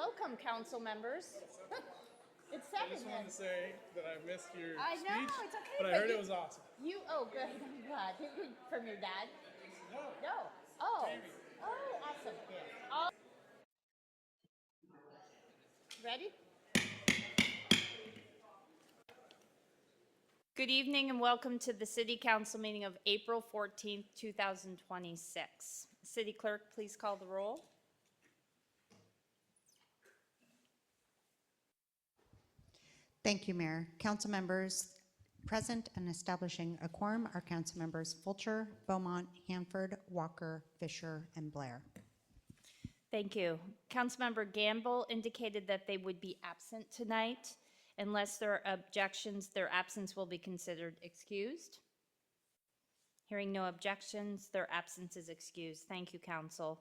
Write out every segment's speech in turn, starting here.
welcome, council members. It's I 7 just wanted then. to say that I missed your I know, speech, it's okay, but I but heard you- it was awesome. Oh, good, I'm glad. From your dad? No, No. Oh. Jamie. Oh, awesome. Oh. Ready? Good evening and welcome to the City Council meeting of April 14th, 2026. City Clerk, please call the roll. Thank you, Mayor. Council members present and establishing a quorum are council members Fulcher, Beaumont, Hanford, Walker, Fisher, and Blair. Thank you. Councilmember Gamble indicated that they would be absent tonight. Unless there are objections, their absence will be considered excused. Hearing no objections, their absence is excused. Thank you, Council.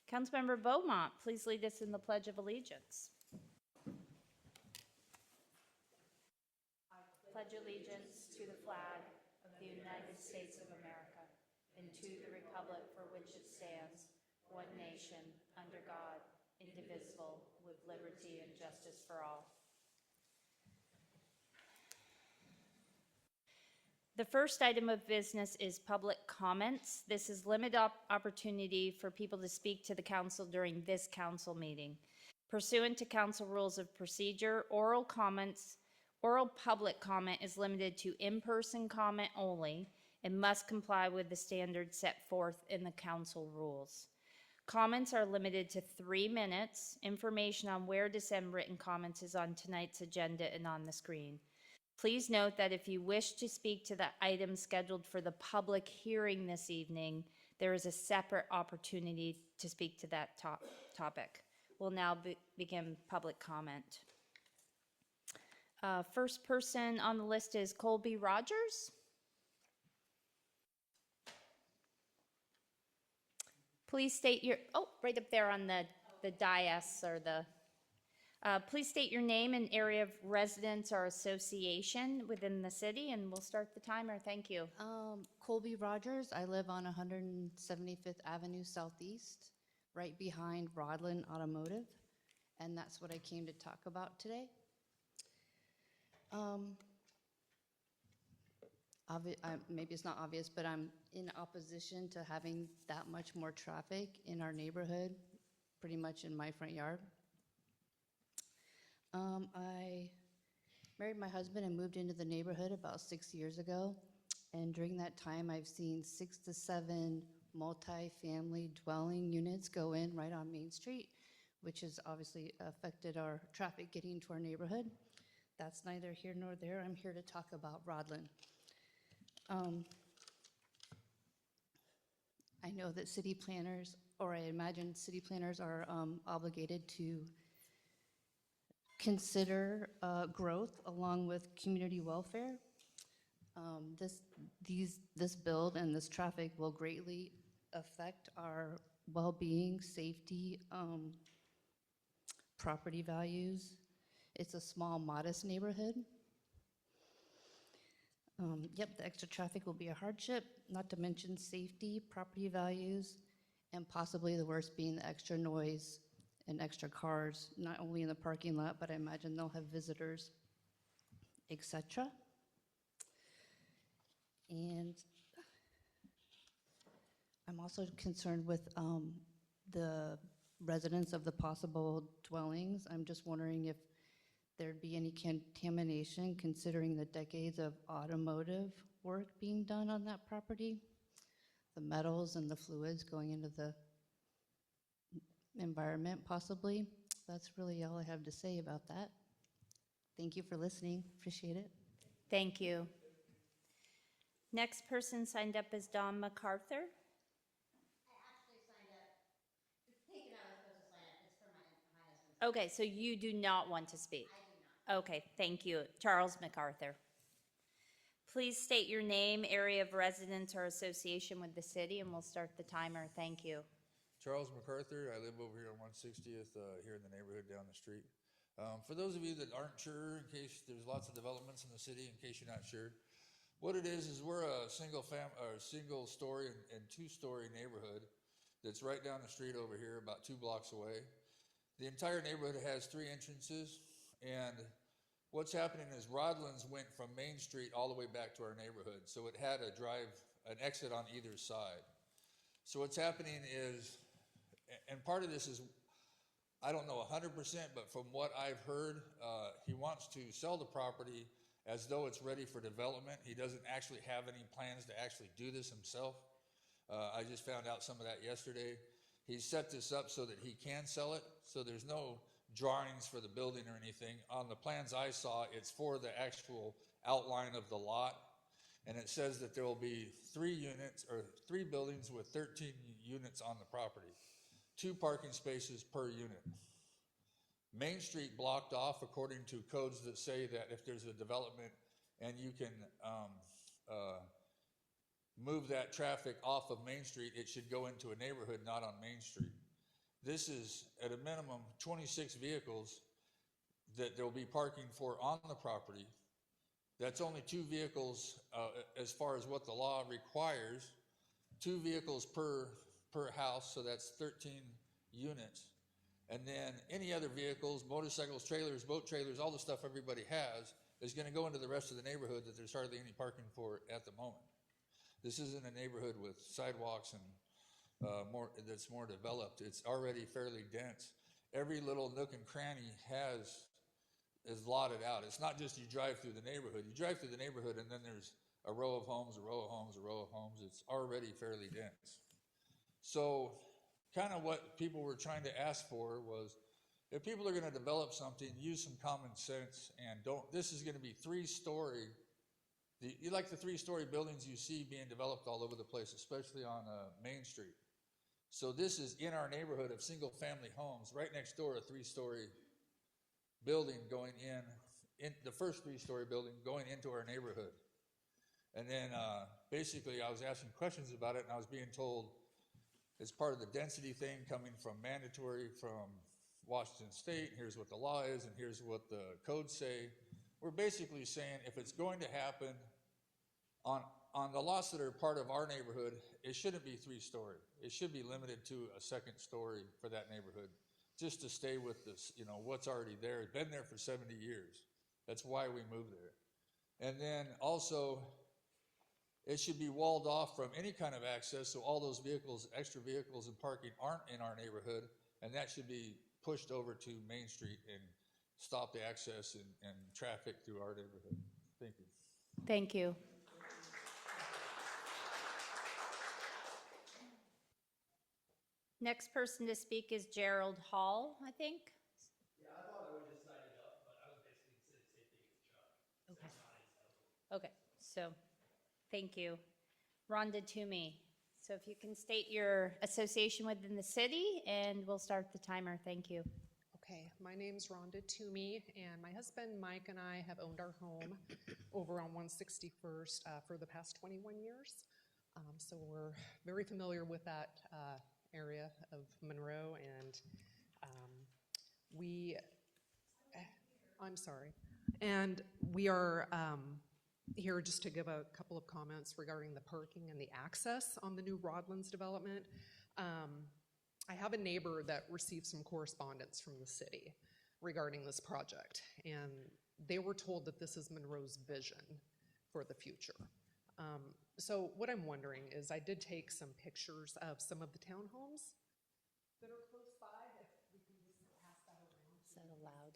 Councilmember Beaumont, please lead us in the Pledge of Allegiance. I pledge allegiance to the flag of the United States of America and to the republic for which it stands, one nation, under God, indivisible, with liberty and justice for all. The first item of business is public comments. This is limited opportunity for people to speak to the council during this council meeting. Pursuant to council rules of procedure, oral public comment is limited to in-person comment only and must comply with the standards set forth in the council rules. Comments are limited to 3 minutes. Information on where to send written comments is on tonight's agenda and on the screen. Please note that if you wish to speak to the item scheduled for the public hearing this evening, there is a separate opportunity to speak to that topic. We'll now begin public comment. First person on the list is Colby Rogers. Please state your, right up there on the dais or the, please state your name and area of residence or association within the city, and we'll start the timer. Thank you. Colby Rogers. I live on 175th Avenue Southeast, right behind Rodland Automotive, and that's what I came to talk about today. Maybe it's not obvious, but I'm in opposition to having that much more traffic in our neighborhood, pretty much in my front yard. I married my husband and moved into the neighborhood about 6 years ago. And during that time, I've seen 6 to 7 multi-family dwelling units go in right on Main Street, which has obviously affected our traffic getting to our neighborhood. That's neither here nor there. I'm here to talk about Rodland. I know that city planners, or I imagine city planners are obligated to consider growth along with community welfare. This build and this traffic will greatly affect our well-being, safety, property values. It's a small, modest neighborhood. Yep, the extra traffic will be a hardship, not to mention safety, property values, and possibly the worst being the extra noise and extra cars, not only in the parking lot, but I imagine they'll have visitors, etc. And I'm also concerned with the residents of the possible dwellings. I'm just wondering if there'd be any contamination considering the decades of automotive work being done on that property, the metals and the fluids going into the environment possibly. That's really all I have to say about that. Thank you for listening. Appreciate it. Thank you. Next person signed up is Don MacArthur. I actually signed up. It's taken out, I was supposed to sign up. It's for my husband. Okay, so you do not want to speak? I do not. Okay, thank you. Charles MacArthur. Please state your name, area of residence, or association with the city, and we'll start the timer. Thank you. Charles MacArthur. I live over here on 160th, here in the neighborhood down the street. For those of you that aren't sure, in case there's lots of developments in the city, in case you're not sure, what it is we're a single story and 2-story neighborhood that's right down the street over here, about 2 blocks away. The entire neighborhood has 3 entrances, and what's happening is Rodlands went from Main Street all the way back to our neighborhood, so it had an exit on either side. So what's happening is, and part of this is, I don't know 100%, but from what I've heard, he wants to sell the property as though it's ready for development. He doesn't actually have any plans to actually do this himself. I just found out some of that yesterday. He set this up so that he can sell it, so there's no drawings for the building or anything. On the plans I saw, it's for the actual outline of the lot, and it says that there will be 3 units or 3 buildings with 13 units on the property, 2 parking spaces per unit. Main Street blocked off according to codes that say that if there's a development and you can move that traffic off of Main Street, it should go into a neighborhood, not on Main Street. This is at a minimum 26 vehicles that there will be parking for on the property. That's only 2 vehicles as far as what the law requires. 2 vehicles per house, so that's 13 units. And then any other vehicles, motorcycles, trailers, boat trailers, all the stuff everybody has is going to go into the rest of the neighborhood that there's hardly any parking for at the moment. This isn't a neighborhood with sidewalks and that's more developed. It's already fairly dense. Every little nook and cranny is lotted out. It's not just you drive through the neighborhood. You drive through the neighborhood and then there's a row of homes, a row of homes, a row of homes. It's already fairly dense. So kind of what people were trying to ask for was, if people are going to develop something, use some common sense and this is going to be 3-story. You like the 3-story buildings you see being developed all over the place, especially on Main Street. So this is in our neighborhood of single-family homes. Right next door, a 3-story building going in the first 3-story building going into our neighborhood. And then basically I was asking questions about it, and I was being told it's part of the density thing coming from mandatory from Washington State. Here's what the law is, and here's what the codes say. We're basically saying if it's going to happen on the lots that are part of our neighborhood, it shouldn't be 3-story. It should be limited to a 2nd story for that neighborhood, just to stay with this, what's already there. It's been there for 70 years. That's why we moved there. And then also, it should be walled off from any kind of access, so all those vehicles, extra vehicles and parking aren't in our neighborhood, and that should be pushed over to Main Street and stop the access and traffic through our neighborhood. Thank you. Thank you. Next person to speak is Gerald Hall, I think. Yeah, I thought I would just sign it up, but I was basically saying the same thing as Chuck. Okay. It's not identical. Okay, so, thank you. Rhonda Toomey. So if you can state your association within the city, and we'll start the timer. Thank you. Okay, my name's Rhonda Toomey, and my husband Mike and I have owned our home over on 161st for the past 21 years. So we're very familiar with that area of Monroe, and I'm sorry. And we are here just to give a couple of comments regarding the parking and the access on the new Rodlands development. I have a neighbor that received some correspondence from the city regarding this project, and they were told that this is Monroe's vision for the future. So what I'm wondering is, I did take some pictures of some of the townhomes that are close by, if we can just pass that around. Is that allowed?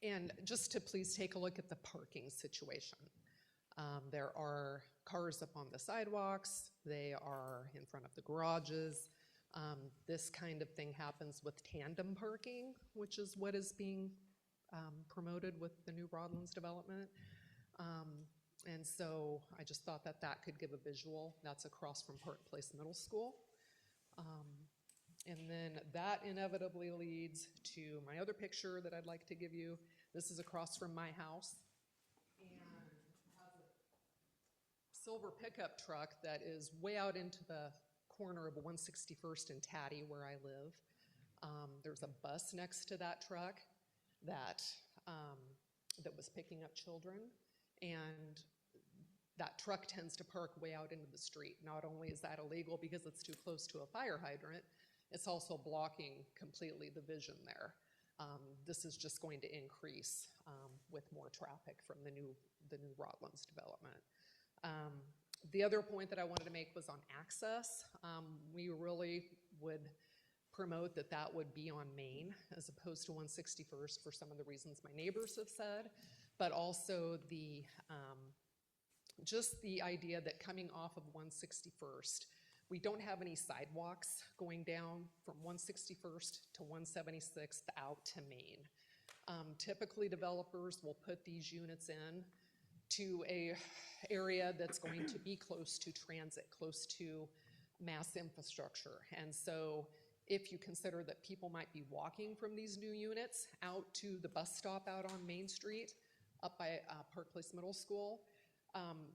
And just to please take a look at the parking situation. There are cars up on the sidewalks, they are in front of the garages. This kind of thing happens with tandem parking, which is what is being promoted with the new Rodlands development. And so I just thought that that could give a visual. That's across from Park Place Middle School. And then that inevitably leads to my other picture that I'd like to give you. This is across from my house, and has a silver pickup truck that is way out into the corner of 161st and Taddy, where I live. There's a bus next to that truck that was picking up children, and that truck tends to park way out into the street. Not only is that illegal because it's too close to a fire hydrant, it's also blocking completely the vision there. This is just going to increase with more traffic from the new Rodlands development. The other point that I wanted to make was on access. We really would promote that would be on Main as opposed to 161st for some of the reasons my neighbors have said, but also the just the idea that coming off of 161st, we don't have any sidewalks going down from 161st to 176th out to Main. Typically, developers will put these units in to a area that's going to be close to transit, close to mass infrastructure. And so if you consider that people might be walking from these new units out to the bus stop out on Main Street, up by Park Place Middle School,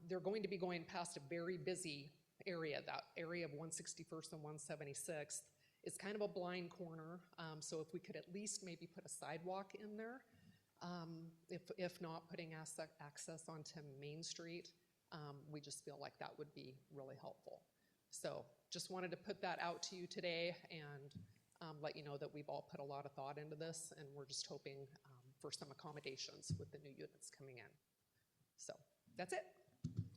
they're going to be going past a very busy area. That area of 161st and 176th is kind of a blind corner. So if we could at least maybe put a sidewalk in there, if not putting access onto Main Street, we just feel like that would be really helpful. So just wanted to put that out to you today and let you know that we've all put a lot of thought into this, and we're just hoping for some accommodations with the new units coming in. So that's it.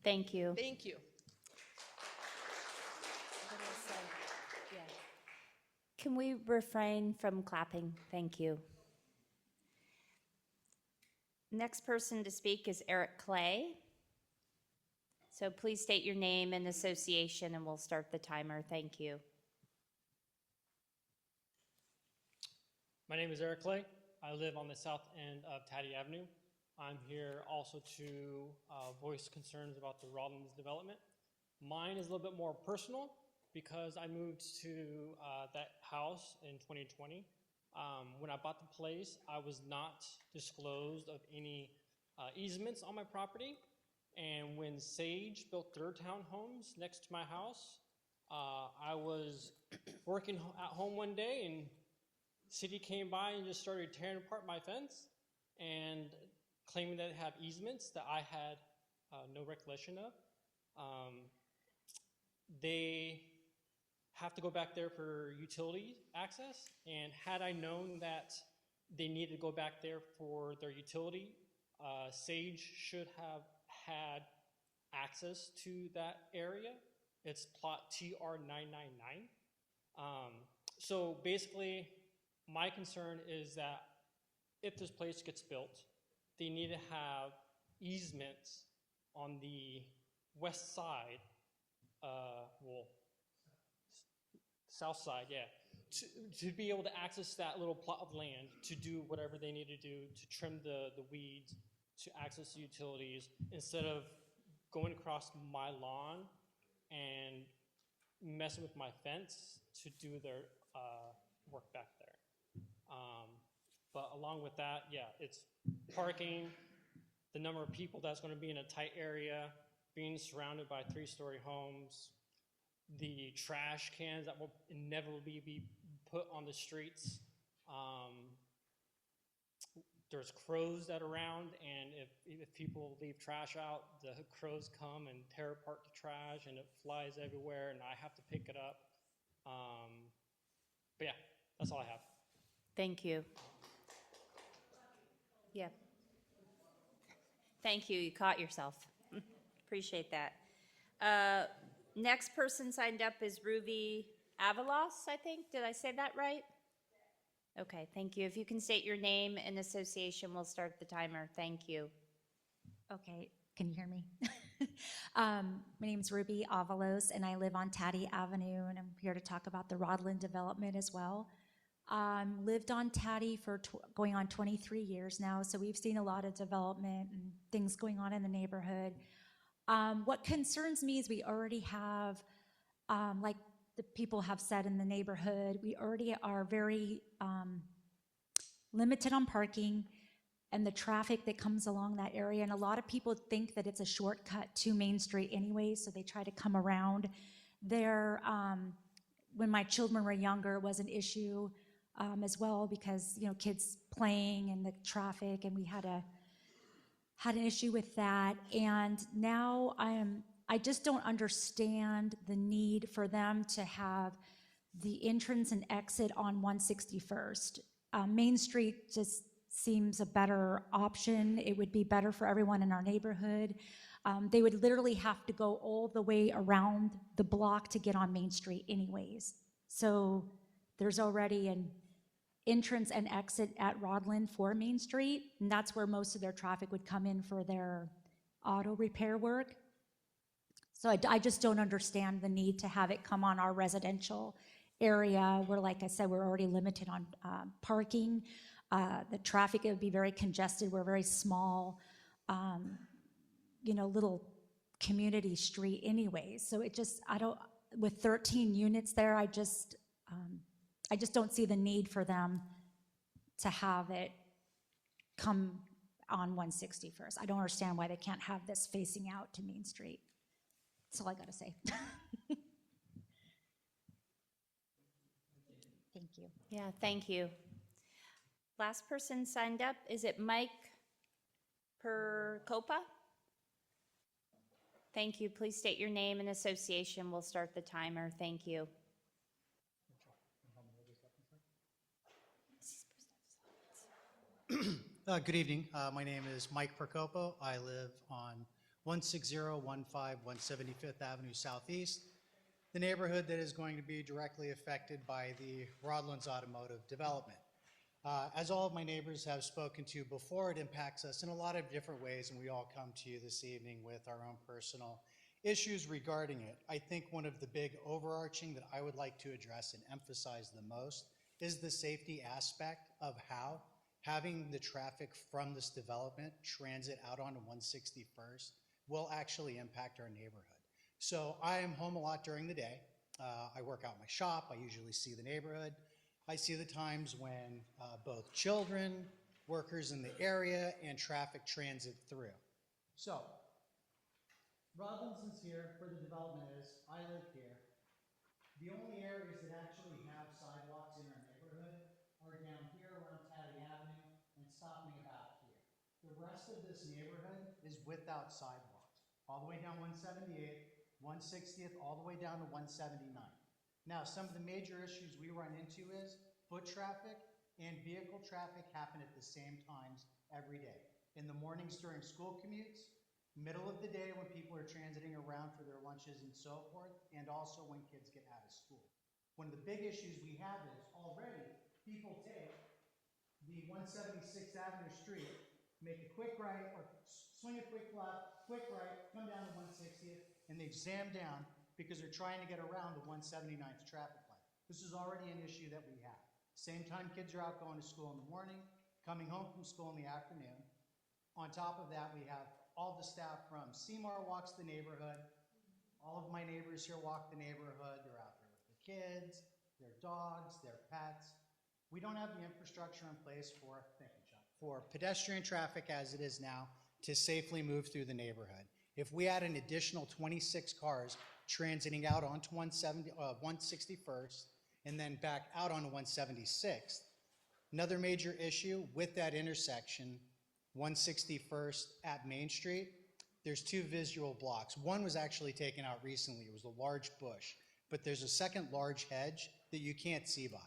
Thank you. Thank you. Can we refrain from clapping? Thank you. Next person to speak is Eric Clay. So please state your name and association, and we'll start the timer. Thank you. My name is Eric Clay. I live on the south end of Taddy Avenue. I'm here also to voice concerns about the Rodlands development. Mine is a little bit more personal because I moved to that house in 2020. When I bought the place, I was not disclosed of any easements on my property. And when Sage built their townhomes next to my house, I was working at home one day and city came by and just started tearing apart my fence and claiming that they have easements that I had no recollection of. They have to go back there for utility access, and had I known that they needed to go back there for their utility, Sage should have had access to that area. It's plot TR999. So basically, my concern is that if this place gets built, they need to have easements on the west side, south side, yeah, to be able to access that little plot of land to do whatever they need to do to trim the weeds, to access the utilities, instead of going across my lawn and messing with my fence to do their work back there. But along with that, yeah, it's parking, the number of people that's going to be in a tight area, being surrounded by 3-story homes, the trash cans that will inevitably be put on the streets. There's crows that are around, and if people leave trash out, the crows come and tear apart the trash, and it flies everywhere, and I have to pick it up. But yeah, that's all I have. Thank you. Yeah. Thank you. You caught yourself. Appreciate that. Next person signed up is Ruby Avalos, I think. Did I say that right? Okay, thank you. If you can state your name and association, we'll start the timer. Thank you. Okay, can you hear me? My name is Ruby Avalos, and I live on Taddy Avenue, and I'm here to talk about the Rodland development as well. Lived on Taddy for going on 23 years now, so we've seen a lot of development and things going on in the neighborhood. What concerns me is we already have, like the people have said in the neighborhood, we already are very limited on parking and the traffic that comes along that area. And a lot of people think that it's a shortcut to Main Street anyway, so they try to come around there. When my children were younger, it was an issue as well because, you know, kids playing and the traffic, and we had an issue with that. And now I just don't understand the need for them to have the entrance and exit on 161st. Main Street just seems a better option. It would be better for everyone in our neighborhood. They would literally have to go all the way around the block to get on Main Street anyways. So there's already an entrance and exit at Rodland for Main Street, and that's where most of their traffic would come in for their auto repair work. So I just don't understand the need to have it come on our residential area where, like I said, we're already limited on parking. The traffic, it would be very congested. We're very small, little community street anyways. So it just, with 13 units there, I just don't see the need for them to have it come on 161st. I don't understand why they can't have this facing out to Main Street. That's all I gotta say. Thank you. Yeah, thank you. Last person signed up, is it Mike Percopa? Thank you. Please state your name and association. We'll start the timer. Thank you. Good evening. My name is Mike Percopo. I live on 16015 175th Avenue Southeast, the neighborhood that is going to be directly affected by the Rodlands Automotive Development. As all of my neighbors have spoken to before, it impacts us in a lot of different ways, and we all come to you this evening with our own personal issues regarding it. I think one of the big overarching that I would like to address and emphasize the most is the safety aspect of how having the traffic from this development transit out onto 161st will actually impact our neighborhood. So I am home a lot during the day. I work out my shop. I usually see the neighborhood. I see the times when both children, workers in the area, and traffic transit through. So, Robinson's here where the development is. I live here. The only areas that actually have sidewalks in our neighborhood are down here around Taddy Avenue and stopping about here. The rest of this neighborhood is without sidewalks, all the way down 178th, 160th, all the way down to 179th. Now, some of the major issues we run into is foot traffic and vehicle traffic happen at the same times every day. In the mornings during school commutes, middle of the day when people are transiting around for their lunches and so forth, and also when kids get out of school. One of the big issues we have is already people take the 176th Avenue Street, make a quick right or swing a quick left, quick right, come down to 160th, and they jam down because they're trying to get around the 179th traffic light. This is already an issue that we have. Same time kids are out going to school in the morning, coming home from school in the afternoon. On top of that, we have all the staff from Seymour walks the neighborhood. All of my neighbors here walk the neighborhood. They're out there with their kids, their dogs, their pets. We don't have the infrastructure in place for, thank you, John, for pedestrian traffic as it is now to safely move through the neighborhood. If we add an additional 26 cars transiting out onto 161st and then back out onto 176th, another major issue with that intersection, 161st at Main Street, there's two visual blocks. One was actually taken out recently. It was a large bush, but there's a second large hedge that you can't see by.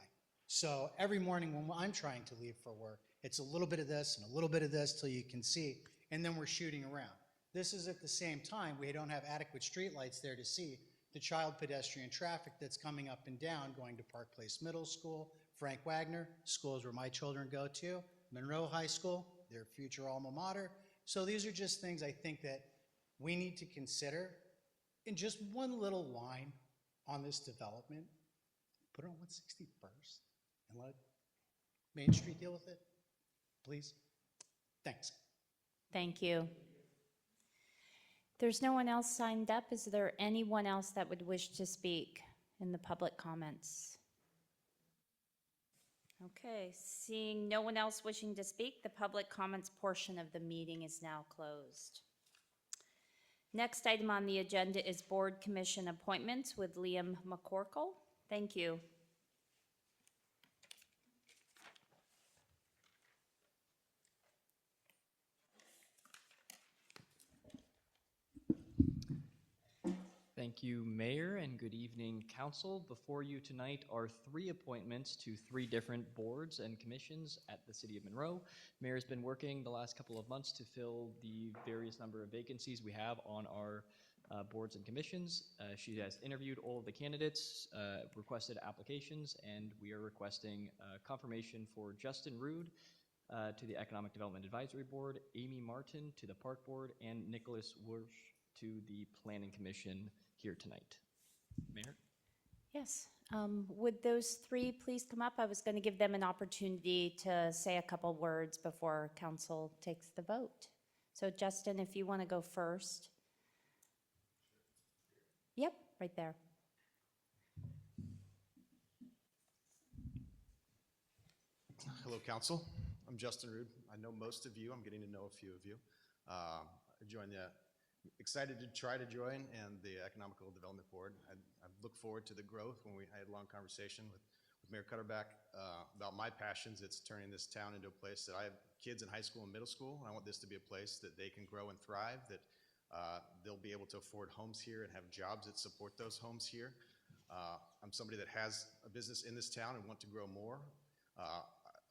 So every morning when I'm trying to leave for work, it's a little bit of this and a little bit of this till you can see, and then we're shooting around. This is at the same time we don't have adequate street lights there to see the child pedestrian traffic that's coming up and down, going to Park Place Middle School, Frank Wagner, schools where my children go to, Monroe High School, their future alma mater. So these are just things I think that we need to consider. In just one little line on this development, put it on 161st and let Main Street deal with it, please. Thanks. Thank you. There's no one else signed up. Is there anyone else that would wish to speak in the public comments? Okay, seeing no one else wishing to speak, the public comments portion of the meeting is now closed. Next item on the agenda is board commission appointments with Liam McCorkle. Thank you. Thank you, Mayor, and good evening, Council. Before you tonight are 3 appointments to 3 different boards and commissions at the City of Monroe. Mayor's been working the last couple of months to fill the various number of vacancies we have on our boards and commissions. She has interviewed all of the candidates, requested applications, and we are requesting confirmation for Justin Rood to the Economic Development Advisory Board, Amy Martin to the Park Board, and Nicholas Wirsch to the Planning Commission here tonight. Mayor? Yes. Would those 3 please come up? I was going to give them an opportunity to say a couple words before council takes the vote. So Justin, if you want to go first. Yep, right there. Hello, Council. I'm Justin Rood. I know most of you. I'm getting to know a few of you. I excited to try to join and the Economical Development Board. I look forward to the growth. I had a long conversation with Mayor Cutterback about my passions. It's turning this town into a place that I have kids in high school and middle school, and I want this to be a place that they can grow and thrive, that they'll be able to afford homes here and have jobs that support those homes here. I'm somebody that has a business in this town and want to grow more.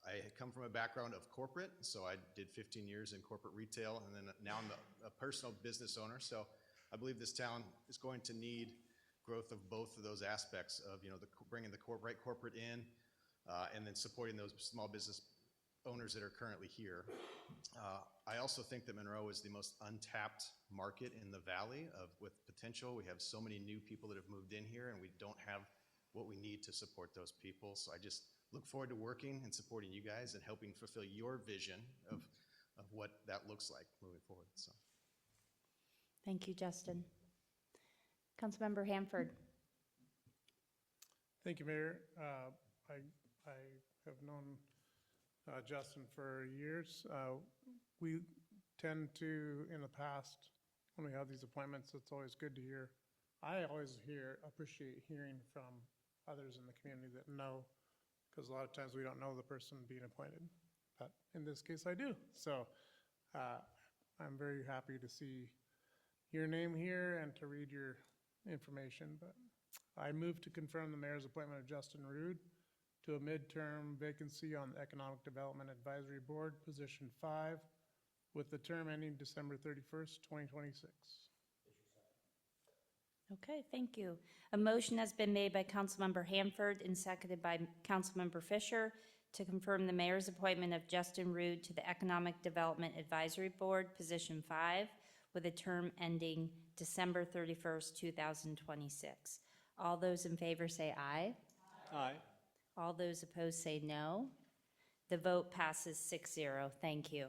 I come from a background of corporate, so I did 15 years in corporate retail, and then now I'm a personal business owner. So I believe this town is going to need growth of both of those aspects of, bringing the right corporate in, and then supporting those small business owners that are currently here. I also think that Monroe is the most untapped market in the valley with potential. We have so many new people that have moved in here, and we don't have what we need to support those people. So I just look forward to working and supporting you guys and helping fulfill your vision of what that looks like moving forward. So, Thank you, Justin. Councilmember Hanford. Thank you, Mayor. I have known Justin for years. We tend to, in the past, when we have these appointments, it's always good to hear. I always appreciate hearing from others in the community that know, because a lot of times we don't know the person being appointed. But in this case, I do. So I'm very happy to see your name here and to read your information. But I move to confirm the mayor's appointment of Justin Rood to a midterm vacancy on the Economic Development Advisory Board, position 5, with the term ending December 31st, 2026. Okay, thank you. A motion has been made by Councilmember Hanford and seconded by Councilmember Fisher to confirm the mayor's appointment of Justin Rood to the Economic Development Advisory Board, position 5, with a term ending December 31st, 2026. All those in favor say aye. Aye. All those opposed say no. The vote passes 6-0. Thank you.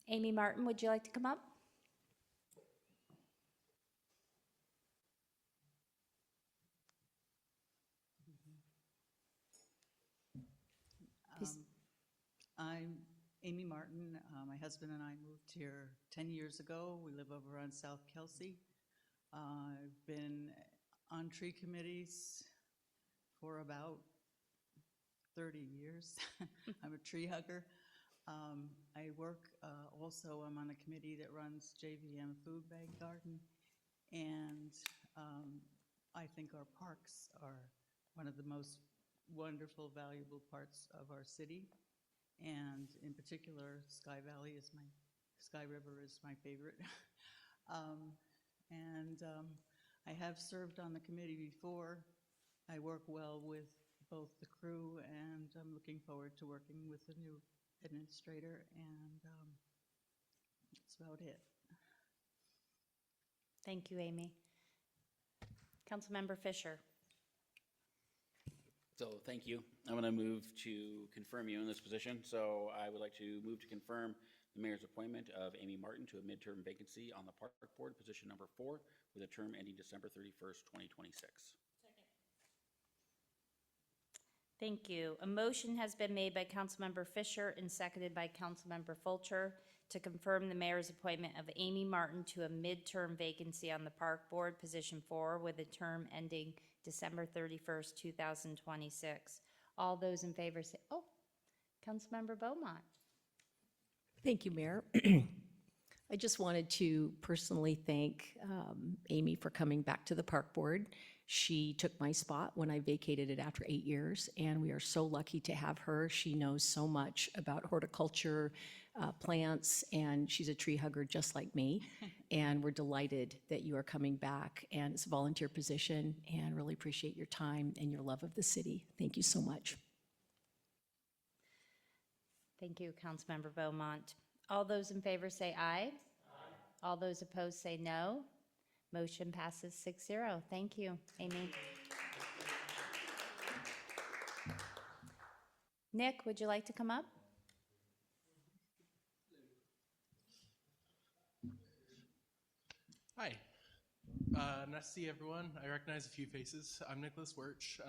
Amy Martin, would you like to come up? I'm Amy Martin. My husband and I moved here 10 years ago. We live over on South Kelsey. I've been on tree committees for about 30 years. I'm a tree hugger. I work also, I'm on a committee that runs JVM Food Bank Garden, and I think our parks are one of the most wonderful, valuable parts of our city, and in particular, Sky River is my favorite. I have served on the committee before. I work well with both the crew, and I'm looking forward to working with the new administrator, and that's about it. Thank you, Amy. Councilmember Fisher. So thank you. I'm going to move to confirm you in this position. So I would like to move to confirm the mayor's appointment of Amy Martin to a midterm vacancy on the Park Board, position number 4, with a term ending December 31st, 2026. Thank you. A motion has been made by Councilmember Fisher and seconded by Councilmember Fulcher to confirm the mayor's appointment of Amy Martin to a midterm vacancy on the Park Board, position 4, with a term ending December 31st, 2026. All those in favor say, oh, Councilmember Beaumont. Thank you, Mayor. I just wanted to personally thank Amy for coming back to the Park Board. She took my spot when I vacated it after 8 years, and we are so lucky to have her. She knows so much about horticulture, plants, and she's a tree hugger just like me. And we're delighted that you are coming back, and it's a volunteer position, and really appreciate your time and your love of the city. Thank you so much. Thank you, Councilmember Beaumont. All those in favor say aye. Aye. All those opposed say no. Motion passes 6-0. Thank you, Amy. Nick, would you like to come up? Hi. Nice to see everyone. I recognize a few faces. I'm Nicholas Wirch.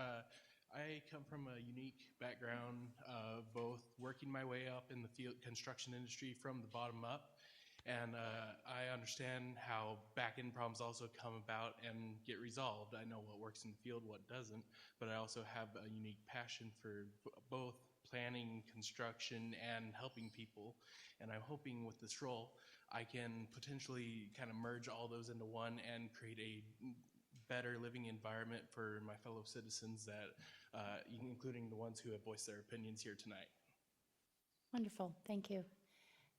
I come from a unique background of both working my way up in the field construction industry from the bottom up, and I understand how back-end problems also come about and get resolved. I know what works in the field, what doesn't, but I also have a unique passion for both planning, construction, and helping people, and I'm hoping with this role I can potentially kind of merge all those into one and create a better living environment for my fellow citizens, that including the ones who have voiced their opinions here tonight. Wonderful, thank you.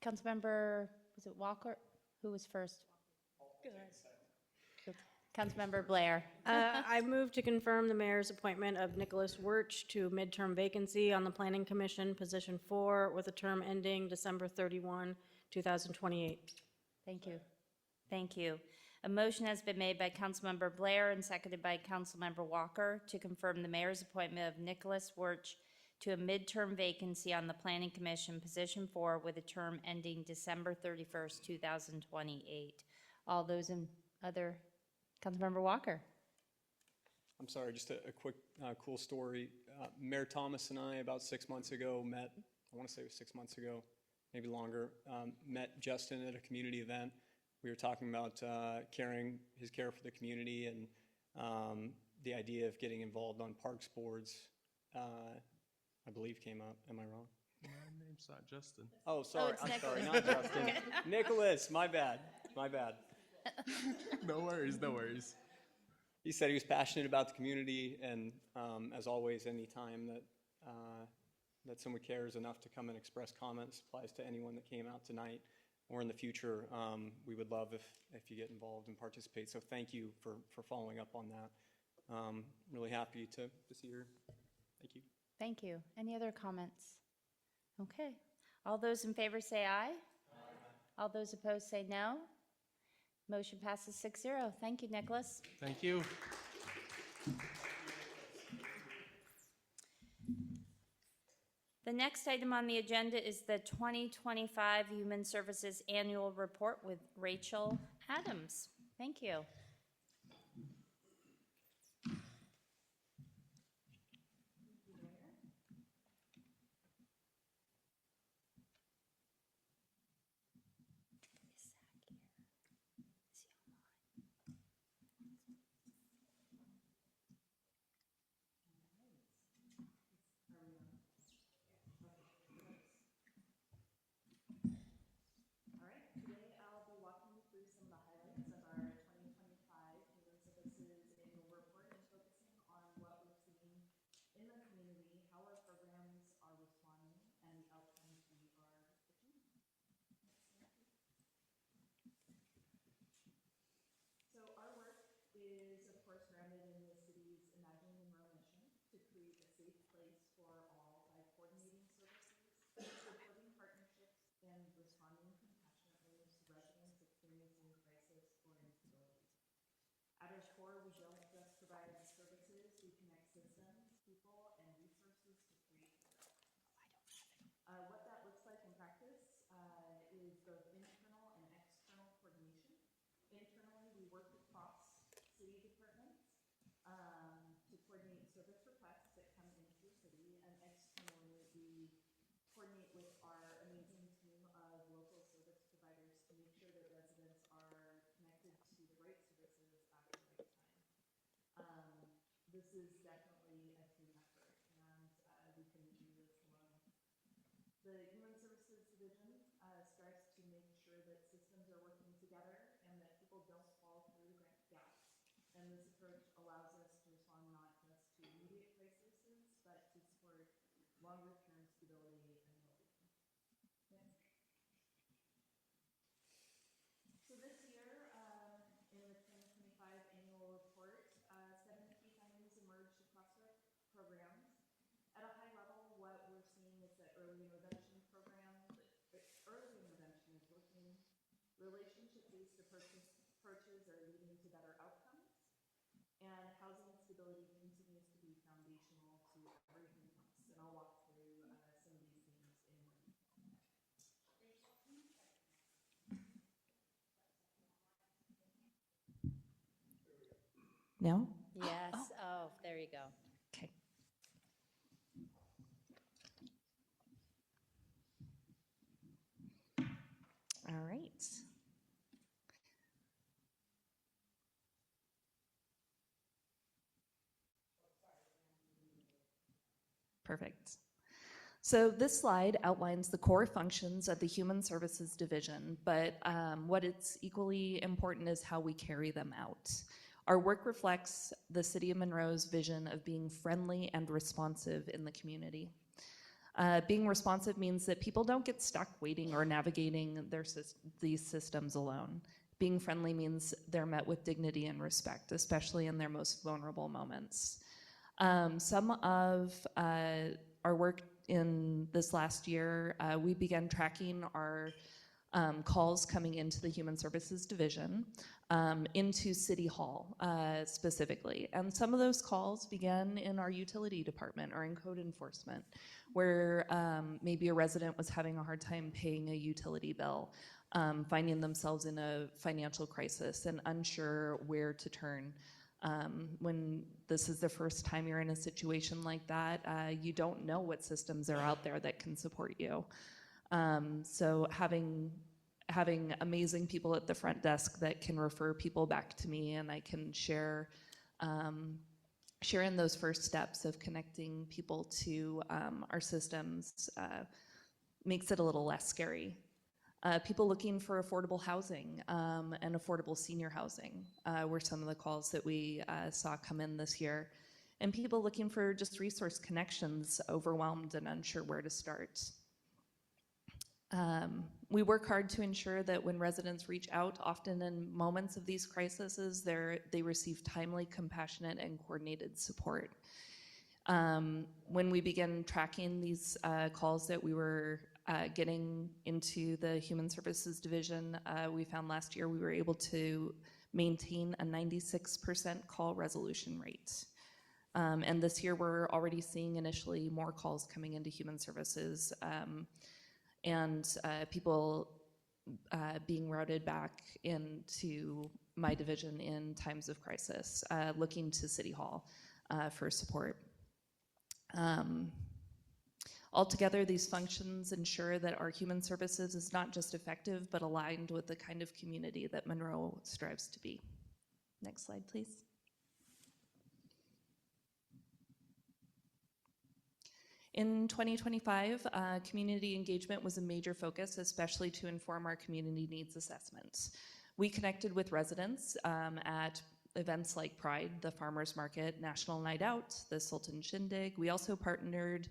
Councilmember, was it Walker? Who was first? Councilmember Blair. I move to confirm the mayor's appointment of Nicholas Wirch to midterm vacancy on the Planning Commission, position 4, with a term ending December 31, 2028. Thank you. Thank you. A motion has been made by Councilmember Blair and seconded by Councilmember Walker to confirm the mayor's appointment of Nicholas Wirch to a midterm vacancy on the Planning Commission, position 4, with a term ending December 31st, 2028. All those in other, Councilmember Walker. I'm sorry, just a quick cool story. Mayor Thomas and I about 6 months ago met, I want to say it was 6 months ago, maybe longer, met Justin at a community event. We were talking about his care for the community, and the idea of getting involved on parks boards, I believe, came up. Am I wrong? My name's not Justin. Oh, sorry. it's I'm Nicholas. sorry, not Justin. Nicholas, my bad. My bad. No worries, no worries. He said he was passionate about the community, and as always, any time that someone cares enough to come and express comments applies to anyone that came out tonight or in the future. We would love if you get involved and participate. So thank you for following up on that. Really happy to see her. Thank you. Thank you. Any other comments? Okay. All those in favor say aye. Aye. All those opposed say no. Motion passes 6-0. Thank you, Nicholas. Thank you. The next item on the agenda is the 2025 Human Services Annual Report with Rachel Adams. Thank you. At our core, we don't just provide services, we connect systems, people, and resources to create better. What that looks like in practice is both internal and external coordination. Internally, we work across city departments to coordinate service requests that come into the city, and externally, we coordinate with our amazing team of local service providers to make sure that residents are connected to the right services at the right time. This is definitely a team effort, and we couldn't do this alone. The Human Services Division longer-term stability and well-being. Next. So this year, in the 2025 annual report, 7 key findings emerged across our programs. At a high level, what we're seeing is that early intervention is working. Relationship-based approaches are leading to better outcomes. And housing stability continues to be foundational to everything else. And I'll walk through some of these things in more detail. No? Yes. Oh, there you go. Okay. All right. Perfect. So this slide outlines the core functions of the Human Services Division, but what it's equally important is how we carry them out. Our work reflects the City of Monroe's vision of being friendly and responsive in the community. Being responsive means that people don't get stuck waiting or navigating these systems alone. Being friendly means they're met with dignity and respect, especially in their most vulnerable moments. Some of our work in this last year, we began tracking our calls coming into the Human Services Division, into City Hall specifically. And some of those calls began in our utility department or in code enforcement, where maybe a resident was having a hard time paying a utility bill, finding themselves in a financial crisis and unsure where to turn. When this is the first time you're in a situation like that, you don't know what systems are out there that can support you. So having amazing people at the front desk that can refer people back to me, and I can share in those first steps of connecting people to our systems makes it a little less scary. People looking for affordable housing and affordable senior housing were some of the calls that we saw come in this year. And people looking for just resource connections, overwhelmed and unsure where to start. We work hard to ensure that when residents reach out, often in moments of these crises, they receive timely, compassionate, and coordinated support. When we began tracking these calls that we were getting into the Human Services Division, we found last year we were able to maintain a 96% call resolution rate. And this year we're already seeing initially more calls coming into Human Services and people being routed back into my division in times of crisis, looking to City Hall for support. Altogether, these functions ensure that our human services is not just effective, but aligned with the kind of community that Monroe strives to be. Next slide, please. In 2025, community engagement was a major focus, especially to inform our community needs assessments. We connected with residents at events like Pride, the Farmers Market, National Night Out, the Sultan Shindig. We also partnered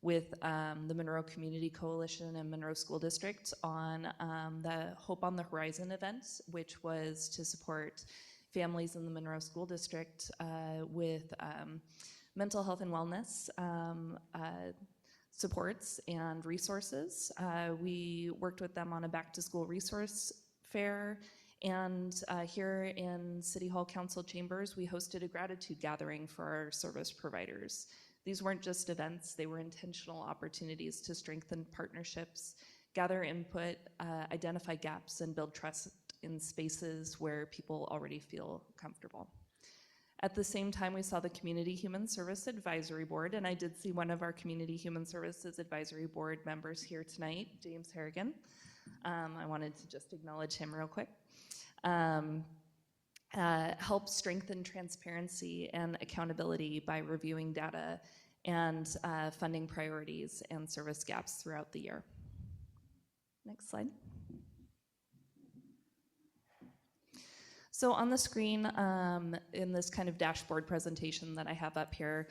with the Monroe Community Coalition and Monroe School District on the Hope on the Horizon event, which was to support families in the Monroe School District with mental health and wellness supports and resources. We worked with them on a back-to-school resource fair, and here in City Hall Council Chambers, we hosted a gratitude gathering for our service providers. These weren't just events, they were intentional opportunities to strengthen partnerships, gather input, identify gaps, and build trust in spaces where people already feel comfortable. At the same time, we saw the Community Human Service Advisory Board, and I did see one of our Community Human Services Advisory Board members here tonight, James Harrigan. I wanted to just acknowledge him real quick. Help strengthen transparency and accountability by reviewing data and funding priorities and service gaps throughout the year. Next slide. So on the screen, in this kind of dashboard presentation that I have up here,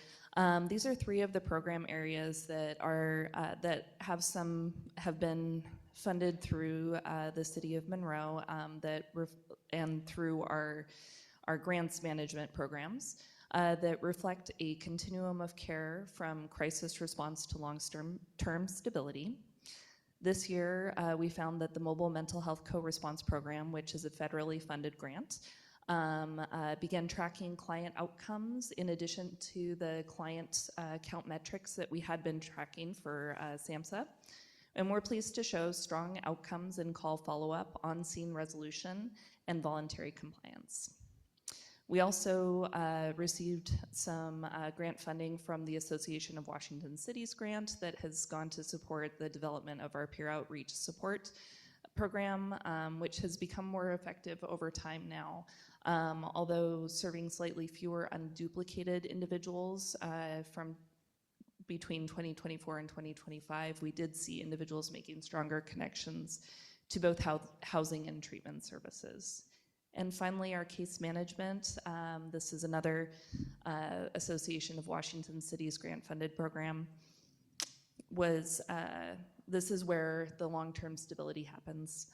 these are 3 of the program areas that are that have been funded through the City of Monroe and through our grants management programs that reflect a continuum of care from crisis response to long-term stability. This year, we found that the Mobile Mental Health Co-Response Program, which is a federally funded grant, began tracking client outcomes in addition to the client count metrics that we had been tracking for SAMHSA. And we're pleased to show strong outcomes in call follow-up, on-scene resolution, and voluntary compliance. We also received some grant funding from the Association of Washington Cities grant that has gone to support the development of our peer outreach support program, which has become more effective over time now. Although serving slightly fewer unduplicated individuals from between 2024 and 2025, we did see individuals making stronger connections to both housing and treatment services. And finally, our case management. This is another Association of Washington Cities grant-funded program. This is where the long-term stability happens.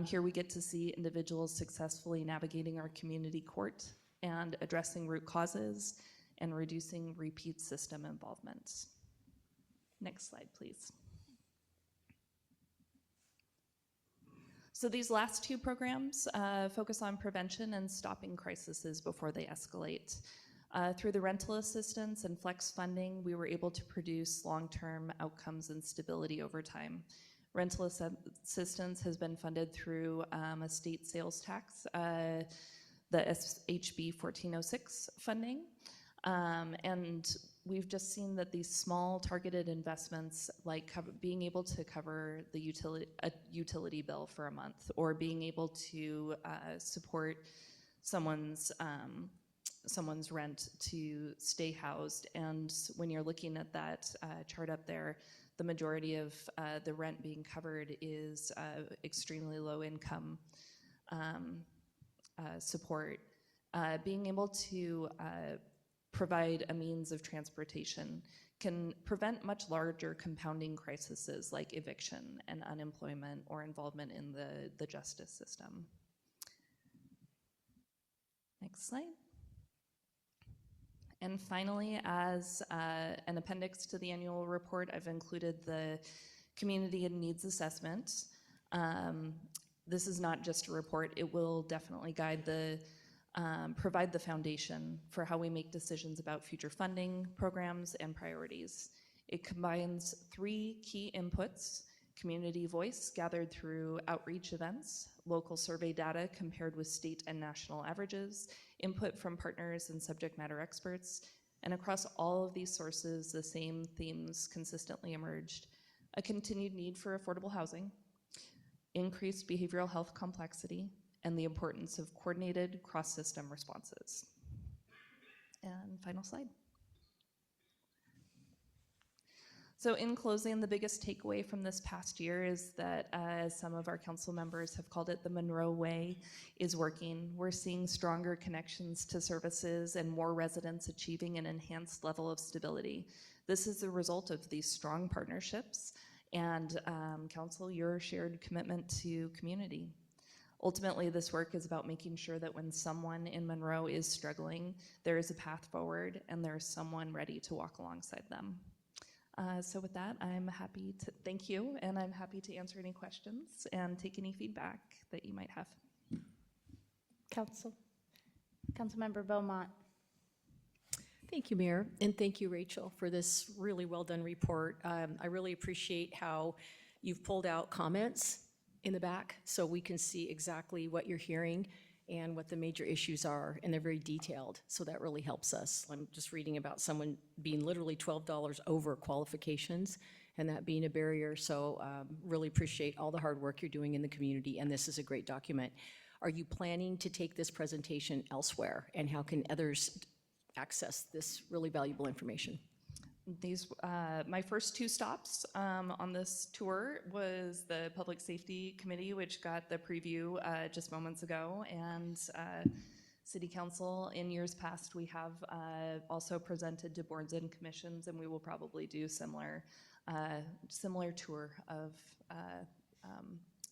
Here we get to see individuals successfully navigating our community court and addressing root causes and reducing repeat system involvement. Next slide, please. So these last 2 programs focus on prevention and stopping crises before they escalate. Through the rental assistance and flex funding, we were able to produce long-term outcomes and stability over time. Rental assistance has been funded through a state sales tax, the HB 1406 funding, and we've just seen that these small targeted investments, like being able to cover the utility bill for a month, or being able to support someone's rent to stay housed. And when you're looking at that chart up there, the majority of the rent being covered is extremely low income support. Being able to provide a means of transportation can prevent much larger compounding crises like eviction and unemployment or involvement in the justice system. Next slide. And finally, as an appendix to the annual report, I've included the community and needs assessment. This is not just a report. It will definitely provide the foundation for how we make decisions about future funding, programs, and priorities. It combines 3 key inputs: community voice gathered through outreach events, local survey data compared with state and national averages, input from partners and subject matter experts, and across all of these sources, the same themes consistently emerged: a continued need for affordable housing, increased behavioral health complexity, and the importance of coordinated cross-system responses. And final slide. So in closing, the biggest takeaway from this past year is that, as some of our council members have called it, the Monroe way is working. We're seeing stronger connections to services and more residents achieving an enhanced level of stability. This is the result of these strong partnerships and, council, your shared commitment to community. Ultimately, this work is about making sure that when someone in Monroe is struggling, there is a path forward and there is someone ready to walk alongside them. So with that, I'm happy to thank you, and I'm happy to answer any questions and take any feedback that you might have. Councilmember Beaumont. Thank you, Mayor, and thank you, Rachel, for this really well-done report. I really appreciate how you've pulled out comments in the back so we can see exactly what you're hearing and what the major issues are, and they're very detailed, so that really helps us. I'm just reading about someone being literally $12 over qualifications and that being a barrier, so really appreciate all the hard work you're doing in the community, and this is a great document. Are you planning to take this presentation elsewhere, and how can others access this really valuable information? My first two stops on this tour was the Public Safety Committee, which got the preview just moments ago, and City Council. In years past, we have also presented to boards and commissions, and we will probably do similar tour of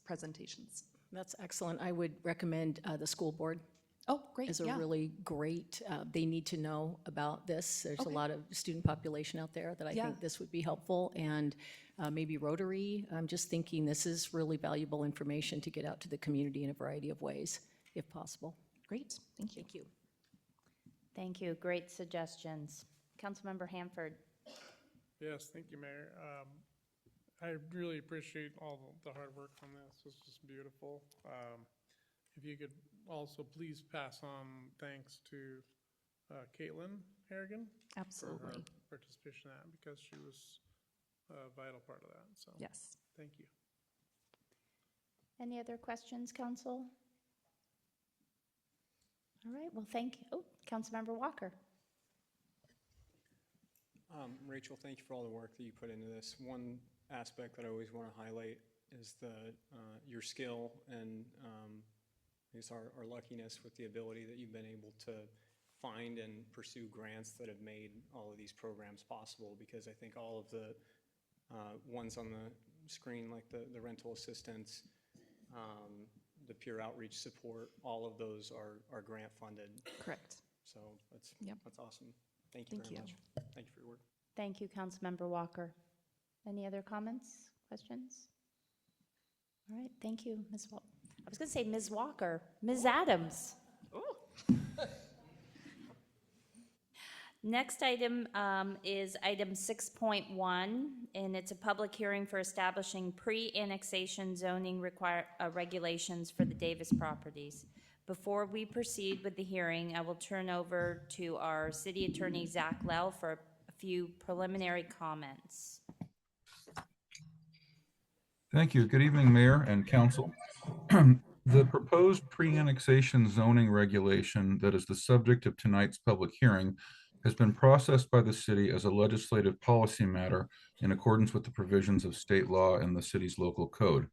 presentations. That's excellent. I would recommend the school board. Oh, great, Is a yeah. really great, they need to know about this. There's a Okay. lot of student population out there that I Yeah. think this would be helpful, and maybe Rotary. I'm just thinking this is really valuable information to get out to the community in a variety of ways, if possible. Great, thank you. Thank you. Thank you. Great suggestions. Councilmember Hanford. Yes, thank you, Mayor. I really appreciate all the hard work on this. It's just beautiful. If you could also please pass on thanks to Caitlin Harrigan. Absolutely. For her participation in that, because she was a vital part of that, so. Yes. Thank you. Any other questions, council? All right, well, thank you. Oh, Councilmember Walker. Rachel, thank you for all the work that you put into this. One aspect that I always want to highlight is your skill and I guess our luckiness with the ability that you've been able to find and pursue grants that have made all of these programs possible, because I think all of the ones on the screen, like the rental assistance, the peer outreach support, all of those are grant funded. Correct. So that's awesome. Thank you Thank very you. much. Thank you for your work. Thank you, Councilmember Walker. Any other comments, questions? All right, thank you, Ms. Walker. I was going to say Ms. Walker, Ms. Adams. Next item is item 6.1, and it's a public hearing for establishing pre-annexation zoning regulations for the Davis properties. Before we proceed with the hearing, I will turn over to our City Attorney, Zach Lell, for a few preliminary comments. Thank you. Good evening, Mayor and Council. The proposed pre-annexation zoning regulation that is the subject of tonight's public hearing has been processed by the city as a legislative policy matter in accordance with the provisions of state law and the city's local code.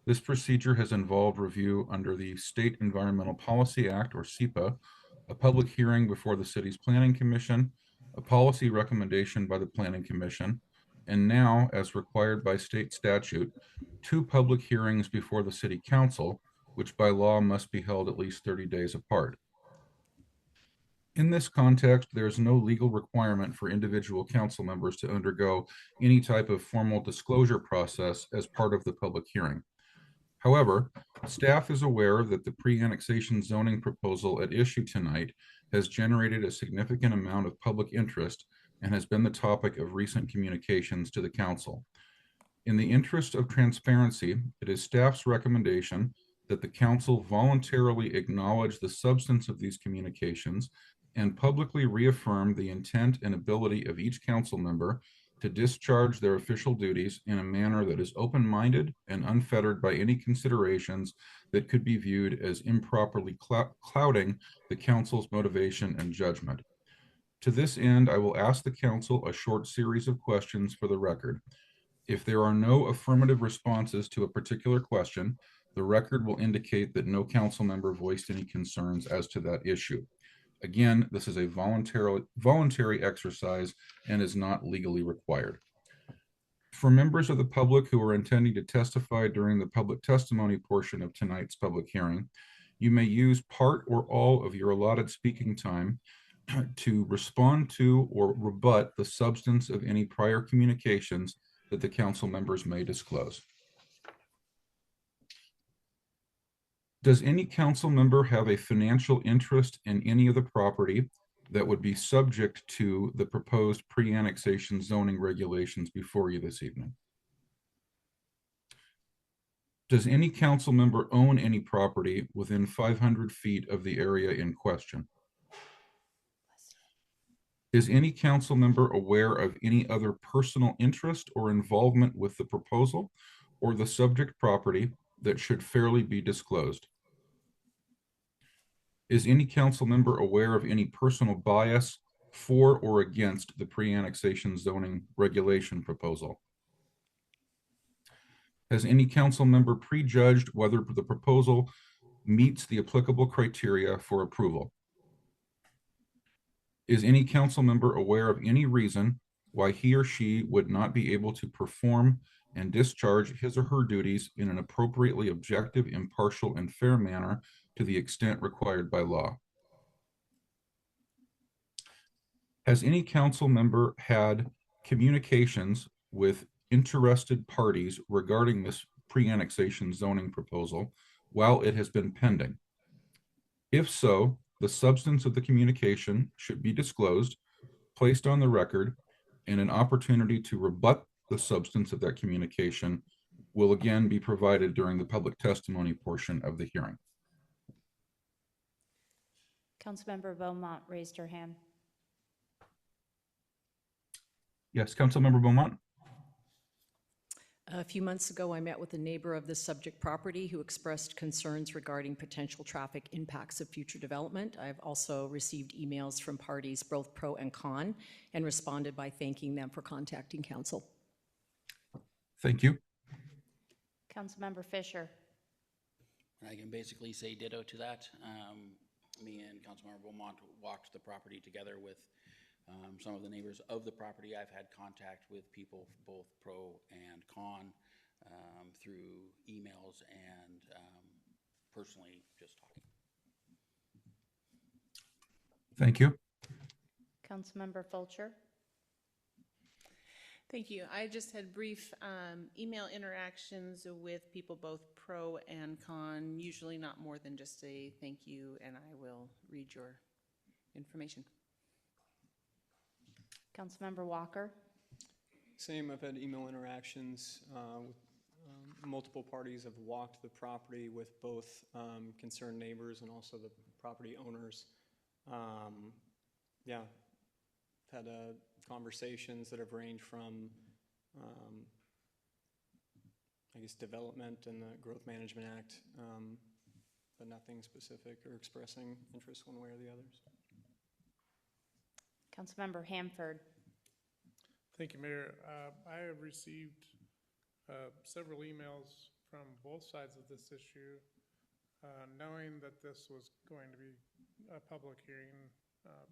This procedure has involved review under the State Environmental Policy Act, or SEPA, a public hearing before the city's Planning Commission, a policy recommendation by the Planning Commission, and now, as required by state statute, 2 public hearings before the City Council, which by law must be held at least 30 days apart. In this context, there's no legal requirement for individual council members to undergo any type of formal disclosure process as part of the public hearing. However, staff is aware that the pre-annexation zoning proposal at issue tonight has generated a significant amount of public interest and has been the topic of recent communications to the council. In the interest of transparency, it is staff's recommendation that the council voluntarily acknowledge the substance of these communications and publicly reaffirm the intent and ability of each council member to discharge their official duties in a manner that is open-minded and unfettered by any considerations that could be viewed as improperly clouding the council's motivation and judgment. To this end, I will ask the council a short series of questions for the record. If there are no affirmative responses to a particular question, the record will indicate that no council member voiced any concerns as to that issue. Again, this is a voluntary exercise and is not legally required. For members of the public who are intending to testify during the public testimony portion of tonight's public hearing, you may use part or all of your allotted speaking time to respond to or rebut the substance of any prior communications that the council members may disclose. Does any council member have a financial interest in any of the property that would be subject to the proposed pre-annexation zoning regulations before you this evening? Does any council member own any property within 500 feet of the area in question? Is any council member aware of any other personal interest or involvement with the proposal or the subject property that should fairly be disclosed? Is any council member aware of any personal bias for or against the pre-annexation zoning regulation proposal? Has any council member prejudged whether the proposal meets the applicable criteria for approval? Is any council member aware of any reason why he or she would not be able to perform and discharge his or her duties in an appropriately objective, impartial, and fair manner to the extent required by law? Has any council member had communications with interested parties regarding this pre-annexation zoning proposal while it has been pending? If so, the substance of the communication should be disclosed, placed on the record, and an opportunity to rebut the substance of that communication will again be provided during the public testimony portion of the hearing. Councilmember Beaumont raised her hand. Yes, Councilmember Beaumont. A few months ago, I met with a neighbor of this subject property who expressed concerns regarding potential traffic impacts of future development. I've also received emails from parties, both pro and con, and responded by thanking them for contacting council. Thank you. Councilmember Fisher. I can basically say ditto to that. Me and Councilmember Beaumont walked the property together with some of the neighbors of the property. I've had contact with people, both pro and con, through emails and personally just talking. Thank you. Councilmember Fulcher. Thank you. I just had brief email interactions with people both pro and con, usually not more than just a thank you, and I will read your information. Councilmember Walker. Same, I've had email interactions with multiple parties. Have walked the property with both concerned neighbors and also the property owners. Yeah, had conversations that have ranged from, I guess, development and the Growth Management Act, but nothing specific or expressing interest one way or the others. Councilmember Hanford. Thank you, Mayor. I have received several emails from both sides of this issue, knowing that this was going to be a public hearing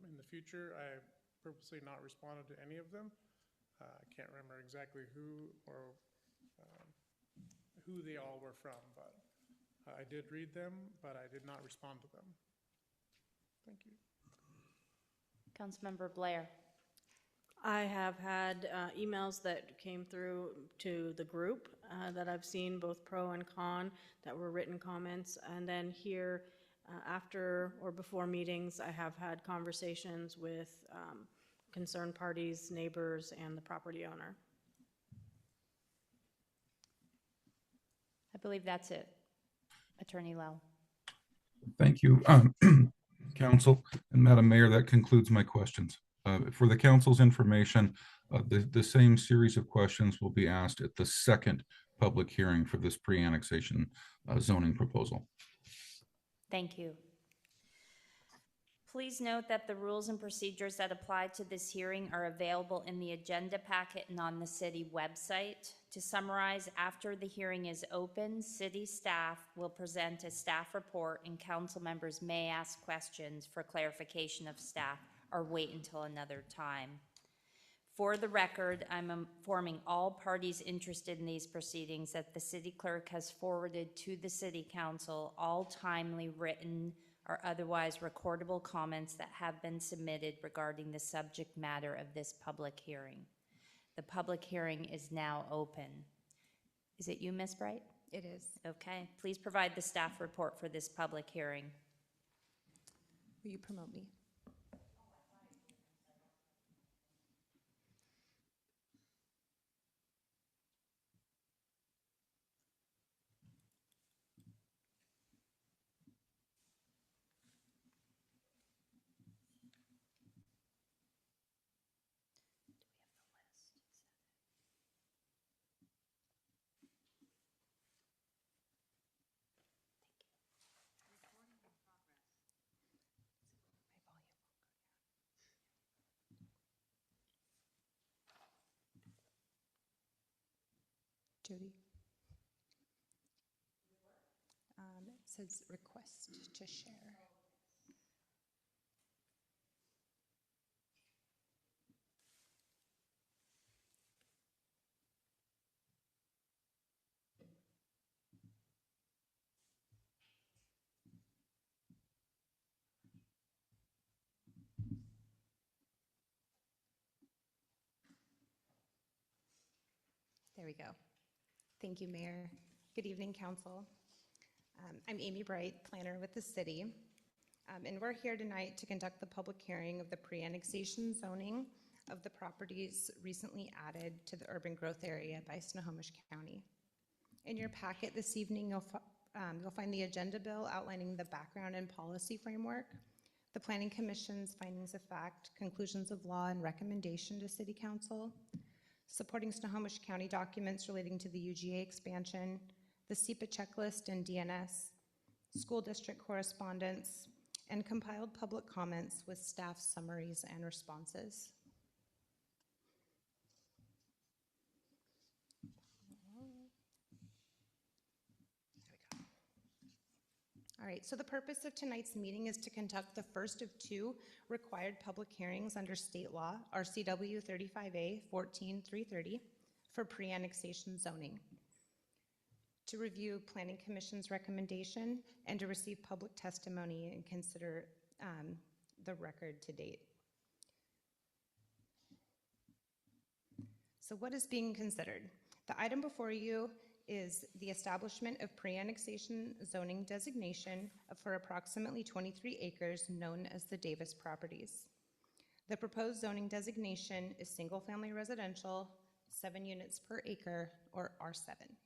in the future. I purposely not responded to any of them. I can't remember exactly who or who they all were from, but I did read them, but I did not respond to them. Thank you. Councilmember Blair. I have had emails that came through to the group that I've seen, both pro and con, that were written comments. And then here, after or before meetings, I have had conversations with concerned parties, neighbors, and the property owner. I believe that's it. Attorney Lowe. Thank you, Council and Madam Mayor. That concludes my questions. For the council's information, the same series of questions will be asked at the second public hearing for this pre-annexation zoning proposal. Thank you. Please note that the rules and procedures that apply to this hearing are available in the agenda packet and on the city website. To summarize, after the hearing is open, city staff will present a staff report and council members may ask questions for clarification of staff or wait until another time. For the record, I'm informing all parties interested in these proceedings that the city clerk has forwarded to the city council all timely written or otherwise recordable comments that have been submitted regarding the subject matter of this public hearing. The public hearing is now open. Is it you, Ms. Bright? It is. Okay, please provide the staff report for this public hearing. Will you promote me? Jody? It says request to share. There we go. Thank you, Mayor. Good evening, Council. I'm Amy Bright, planner with the city, and we're here tonight to conduct the public hearing of the pre-annexation zoning of the properties recently added to the urban growth area by Snohomish County. In your packet this evening, you'll find the agenda bill outlining the background and policy framework, the Planning Commission's findings of fact, conclusions of law, and recommendation to City Council, supporting Snohomish County documents relating to the UGA expansion, the SEPA checklist and DNS, school district correspondence, and compiled public comments with staff summaries and responses. All right, so the purpose of tonight's meeting is to conduct the first of two required public hearings under state law, RCW 35A 14330, for pre-annexation zoning, to review Planning Commission's recommendation, and to receive public testimony and consider the record to date. So what is being considered? The item before you is the establishment of pre-annexation zoning designation for approximately 23 acres known as the Davis properties. The proposed zoning designation is single-family residential, 7 units per acre, or R7.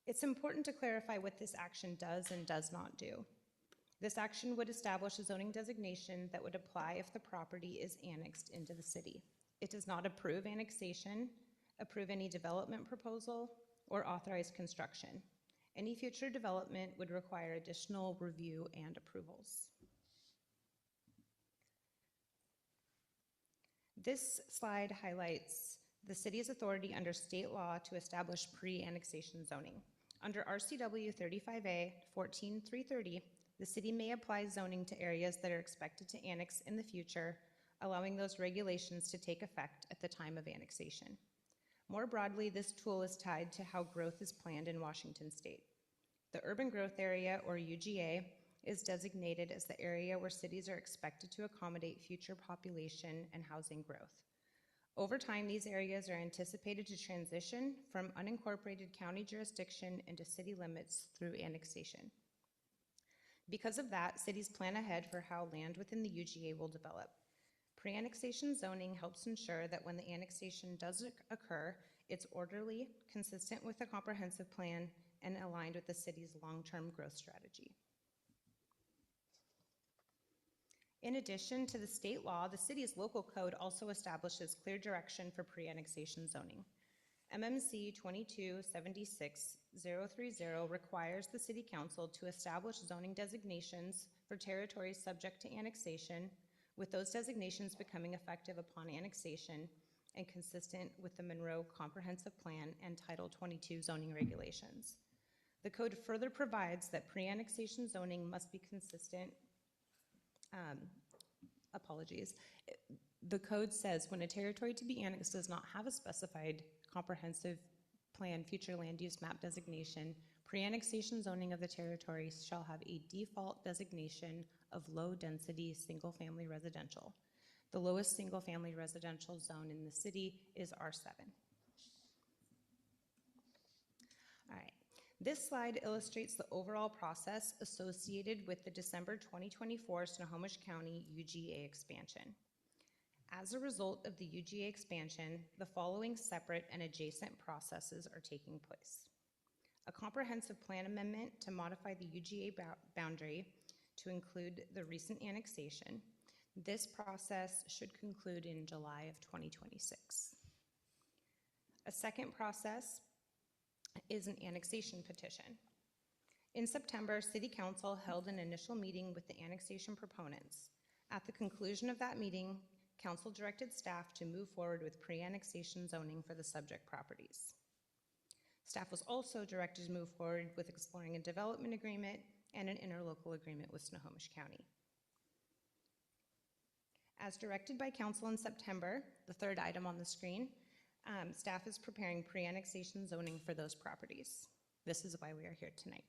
It's important to clarify what this action does and does not do. This action would establish a zoning designation that would apply if the property is annexed into the city. It does not approve annexation, approve any development proposal, or authorize construction. Any future development would require additional review and approvals. This slide highlights the city's authority under state law to establish pre-annexation zoning. Under RCW 35A 14330, the city may apply zoning to areas that are expected to annex in the future, allowing those regulations to take effect at the time of annexation. More broadly, this tool is tied to how growth is planned in Washington state. The urban growth area, or UGA, is designated as the area where cities are expected to accommodate future population and housing growth. Over time, these areas are anticipated to transition from unincorporated county jurisdiction into city limits through annexation. Because of that, cities plan ahead for how land within the UGA will develop. Pre-annexation zoning helps ensure that when the annexation does occur, it's orderly, consistent with the comprehensive plan, and aligned with the city's long-term growth strategy. In addition to the state law, the city's local code also establishes clear direction for pre-annexation zoning. MMC 2276030 requires the City Council to establish zoning designations for territories subject to annexation, with those designations becoming effective upon annexation and consistent with the Monroe Comprehensive Plan and Title 22 zoning regulations. The code further provides that pre-annexation zoning must be consistent. The code says when a territory to be annexed does not have a specified comprehensive plan future land use map designation, pre-annexation zoning of the territory shall have a default designation of low-density single-family residential. The lowest single-family residential zone in the city is R7. All right. This slide illustrates the overall process associated with the December 2024 Snohomish County UGA expansion. As a result of the UGA expansion, the following separate and adjacent processes are taking place. A comprehensive plan amendment to modify the UGA boundary to include the recent annexation. This process should conclude in July of 2026. A second process is an annexation petition. In September, City Council held an initial meeting with the annexation proponents. At the conclusion of that meeting, council directed staff to move forward with pre-annexation zoning for the subject properties. Staff was also directed to move forward with exploring a development agreement and an interlocal agreement with Snohomish County. As directed by council in September, the third item on the screen, staff is preparing pre-annexation zoning for those properties. This is why we are here tonight.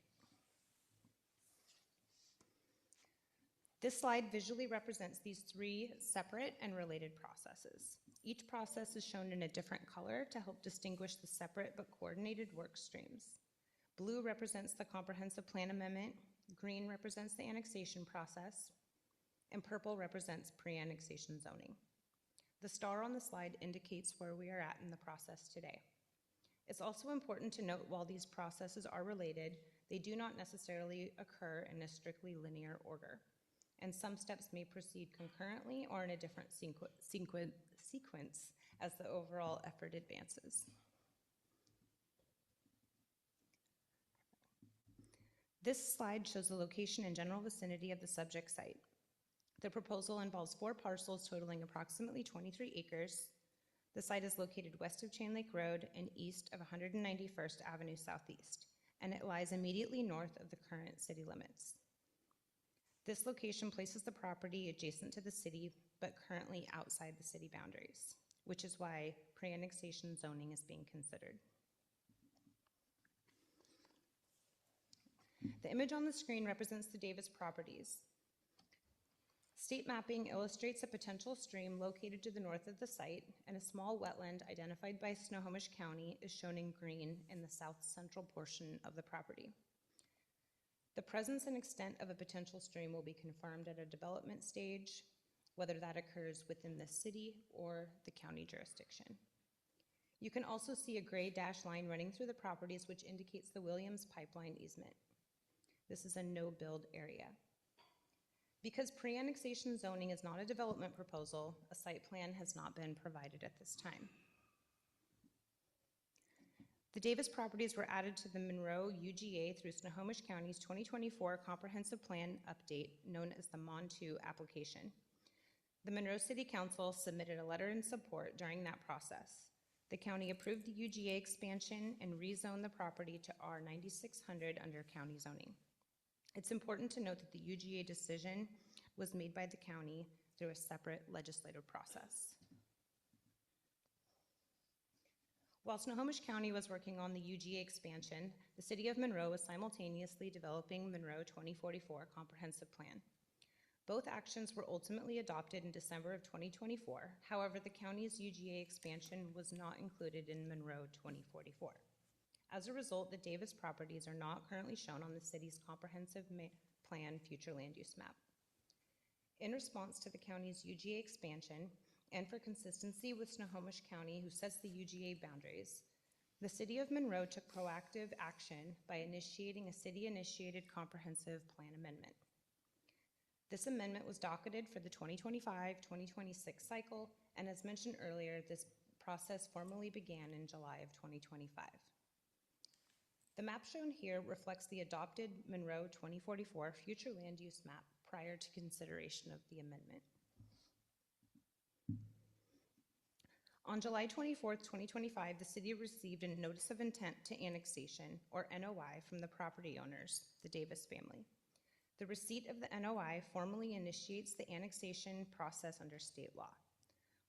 This slide visually represents these three separate and related processes. Each process is shown in a different color to help distinguish the separate but coordinated work streams. Blue represents the comprehensive plan amendment, green represents the annexation process, and purple represents pre-annexation zoning. The star on the slide indicates where we are at in the process today. It's also important to note while these processes are related, they do not necessarily occur in a strictly linear order, and some steps may proceed concurrently or in a different sequence as the overall effort advances. This slide shows the location and general vicinity of the subject site. The proposal involves 4 parcels totaling approximately 23 acres. The site is located west of Chain Lake Road and east of 191st Avenue Southeast, and it lies immediately north of the current city limits. This location places the property adjacent to the city, but currently outside the city boundaries, which is why pre-annexation zoning is being considered. The image on the screen represents the Davis properties. State mapping illustrates a potential stream located to the north of the site, and a small wetland identified by Snohomish County is shown in green in the south central portion of the property. The presence and extent of a potential stream will be confirmed at a development stage, whether that occurs within the city or the county jurisdiction. You can also see a gray dashed line running through the properties, which indicates the Williams pipeline easement. This is a no-build area. Because pre-annexation zoning is not a development proposal, a site plan has not been provided at this time. The Davis properties were added to the Monroe UGA through Snohomish County's 2024 Comprehensive Plan Update, known as the MON 2 application. The Monroe City Council submitted a letter in support during that process. The county approved the UGA expansion and rezoned the property to R9600 under county zoning. It's important to note that the UGA decision was made by the county through a separate legislative process. While Snohomish County was working on the UGA expansion, the city of Monroe was simultaneously developing Monroe 2044 Comprehensive Plan. Both actions were ultimately adopted in December of 2024. However, the county's UGA expansion was not included in Monroe 2044. As a result, the Davis properties are not currently shown on the city's comprehensive plan future land use map. In response to the county's UGA expansion, and for consistency with Snohomish County, who sets the UGA boundaries, the city of Monroe took proactive action by initiating a city-initiated comprehensive plan amendment. This amendment was docketed for the 2025-2026 cycle, and as mentioned earlier, this process formally began in July of 2025. The map shown here reflects the adopted Monroe 2044 future land use map prior to consideration of the amendment. On July 24th, 2025, the city received a notice of intent to annexation, or NOI, from the property owners, the Davis family. The receipt of the NOI formally initiates the annexation process under state law.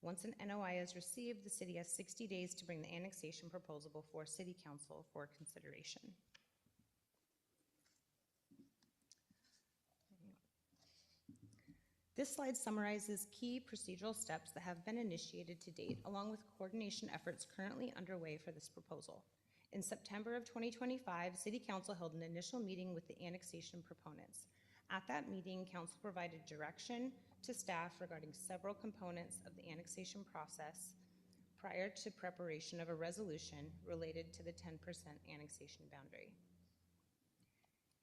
Once an NOI is received, the city has 60 days to bring the annexation proposal before City Council for consideration. This slide summarizes key procedural steps that have been initiated to date, along with coordination efforts currently underway for this proposal. In September of 2025, City Council held an initial meeting with the annexation proponents. At that meeting, Council provided direction to staff regarding several components of the annexation process prior to preparation of a resolution related to the 10% annexation boundary.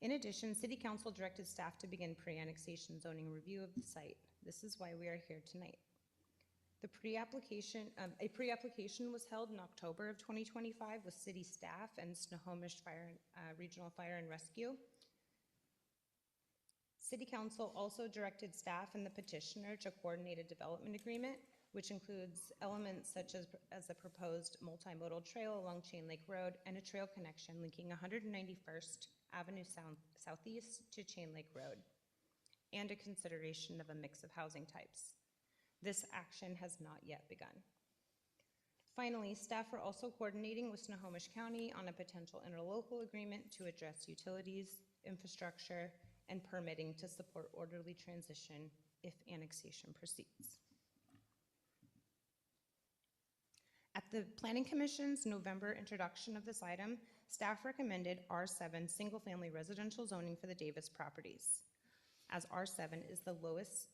In addition, City Council directed staff to begin pre-annexation zoning review of the site. This is why we are here tonight. A pre-application was held in October of 2025 with city staff and Snohomish Regional Fire and Rescue. City Council also directed staff and the petitioner to coordinate a development agreement, which includes elements such as a proposed multimodal trail along Chain Lake Road and a trail connection linking 191st Avenue Southeast to Chain Lake Road, and a consideration of a mix of housing types. This action has not yet begun. Finally, staff are also coordinating with Snohomish County on a potential interlocal agreement to address utilities, infrastructure, and permitting to support orderly transition if annexation proceeds. At the Planning Commission's November introduction of this item, staff recommended R7 single-family residential zoning for the Davis properties, as R7 is the lowest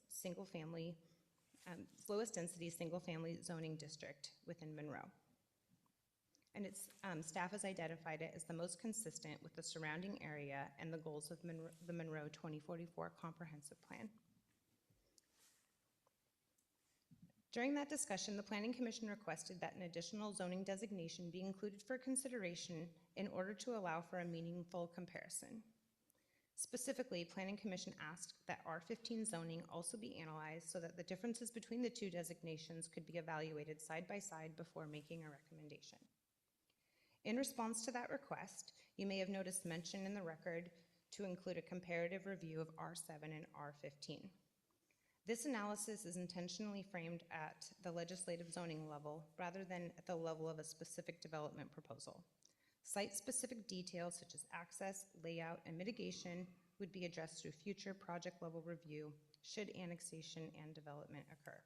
density single-family zoning district within Monroe. And its staff has identified it as the most consistent with the surrounding area and the goals of the Monroe 2044 Comprehensive Plan. During that discussion, the Planning Commission requested that an additional zoning designation be included for consideration in order to allow for a meaningful comparison. Specifically, Planning Commission asked that R15 zoning also be analyzed so that the differences between the two designations could be evaluated side by side before making a recommendation. In response to that request, you may have noticed mention in the record to include a comparative review of R7 and R15. This analysis is intentionally framed at the legislative zoning level rather than at the level of a specific development proposal. Site-specific details such as access, layout, and mitigation would be addressed through future project-level review should annexation and development occur.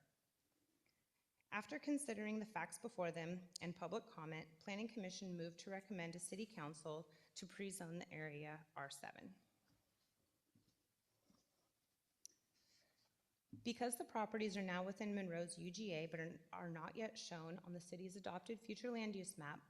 After considering the facts before them and public comment, Planning Commission moved to recommend to City Council to pre-zone the area R7. Because the properties are now within Monroe's UGA but are not yet shown on the city's adopted future land use map,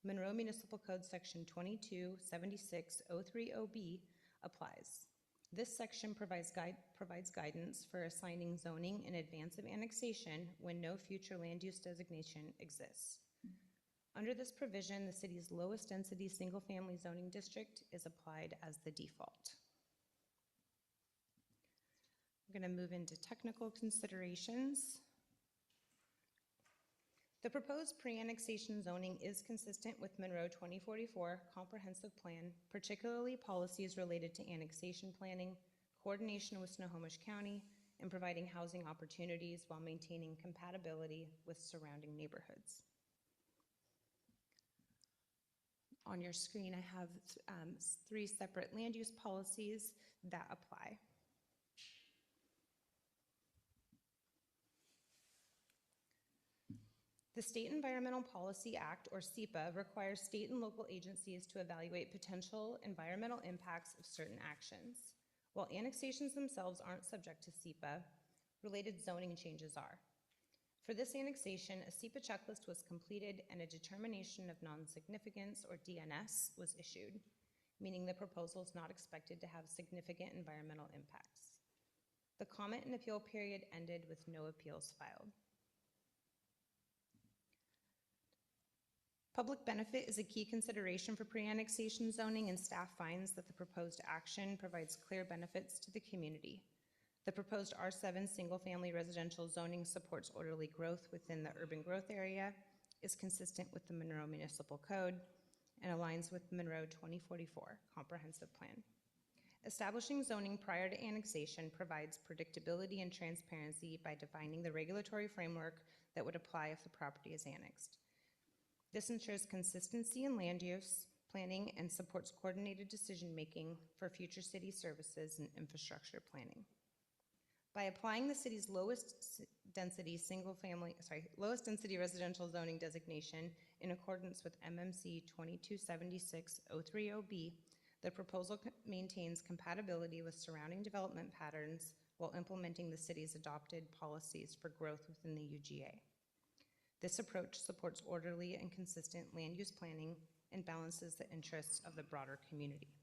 Monroe Municipal Code Section 2276030B applies. This section provides guidance for assigning zoning in advance of annexation when no future land use designation exists. Under this provision, the city's lowest density single-family zoning district is applied as the default. We're going to move into technical considerations. The proposed pre-annexation zoning is consistent with Monroe 2044 Comprehensive Plan, particularly policies related to annexation planning, coordination with Snohomish County, and providing housing opportunities while maintaining compatibility with surrounding neighborhoods. On your screen, I have 3 separate land use policies that apply. The State Environmental Policy Act, or SEPA, requires state and local agencies to evaluate potential environmental impacts of certain actions. While annexations themselves aren't subject to SEPA, related zoning changes are. For this annexation, a SEPA checklist was completed and a determination of non-significance, or DNS, was issued, meaning the proposal is not expected to have significant environmental impacts. The comment and appeal period ended with no appeals filed. Public benefit is a key consideration for pre-annexation zoning, and staff finds that the proposed action provides clear benefits to the community. The proposed R7 single-family residential zoning supports orderly growth within the urban growth area, is consistent with the Monroe Municipal Code, and aligns with the Monroe 2044 Comprehensive Plan. Establishing zoning prior to annexation provides predictability and transparency by defining the regulatory framework that would apply if the property is annexed. This ensures consistency in land use, planning, and supports coordinated decision-making for future city services and infrastructure planning. By applying the city's lowest density residential zoning designation in accordance with MMC 2276030B, the proposal maintains compatibility with surrounding development patterns while implementing the city's adopted policies for growth within the UGA. This approach supports orderly and consistent land use planning and balances the interests of the broader community.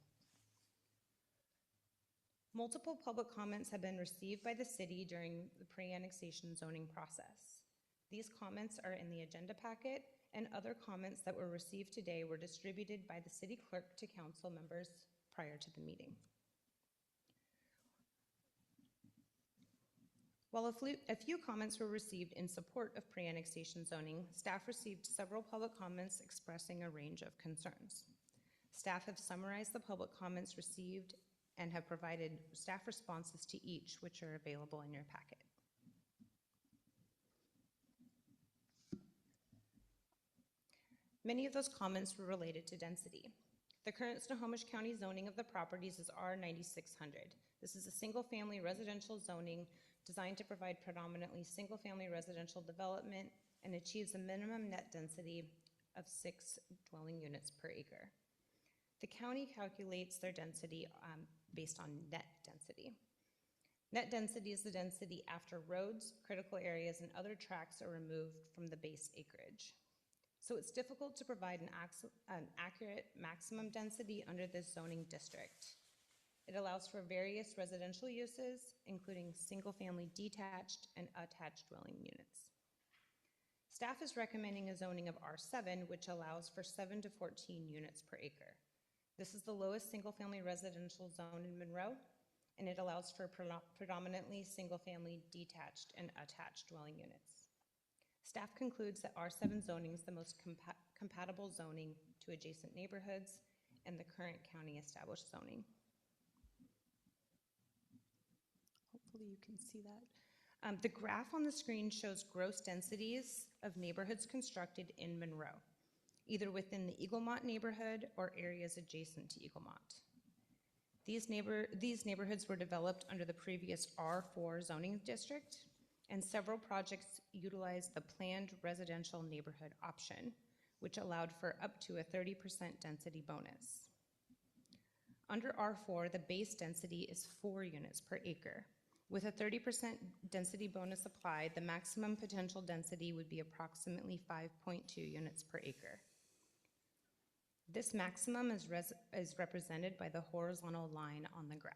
Multiple public comments have been received by the city during the pre-annexation zoning process. These comments are in the agenda packet, and other comments that were received today were distributed by the city clerk to council members prior to the meeting. While a few comments were received in support of pre-annexation zoning, staff received several public comments expressing a range of concerns. Staff have summarized the public comments received and have provided staff responses to each, which are available in your packet. Many of those comments were related to density. The current Snohomish County zoning of the properties is R9600. This is a single-family residential zoning designed to provide predominantly single-family residential development and achieves a minimum net density of 6 dwelling units per acre. The county calculates their density based on net density. Net density is the density after roads, critical areas, and other tracts are removed from the base acreage. So it's difficult to provide an accurate maximum density under this zoning district. It allows for various residential uses, including single-family detached and attached dwelling units. Staff is recommending a zoning of R7, which allows for 7 to 14 units per acre. This is the lowest single-family residential zone in Monroe, and it allows for predominantly single-family detached and attached dwelling units. Staff concludes that R7 zoning is the most compatible zoning to adjacent neighborhoods and the current county established zoning. Hopefully you can see that. The graph on the screen shows gross densities of neighborhoods constructed in Monroe, either within the Eaglemont neighborhood or areas adjacent to Eaglemont. These neighborhoods were developed under the previous R4 zoning district, and several projects utilized the planned residential neighborhood option, which allowed for up to a 30% density bonus. Under R4, the base density is 4 units per acre. With a 30% density bonus applied, the maximum potential density would be approximately 5.2 units per acre. This maximum is represented by the horizontal line on the graph.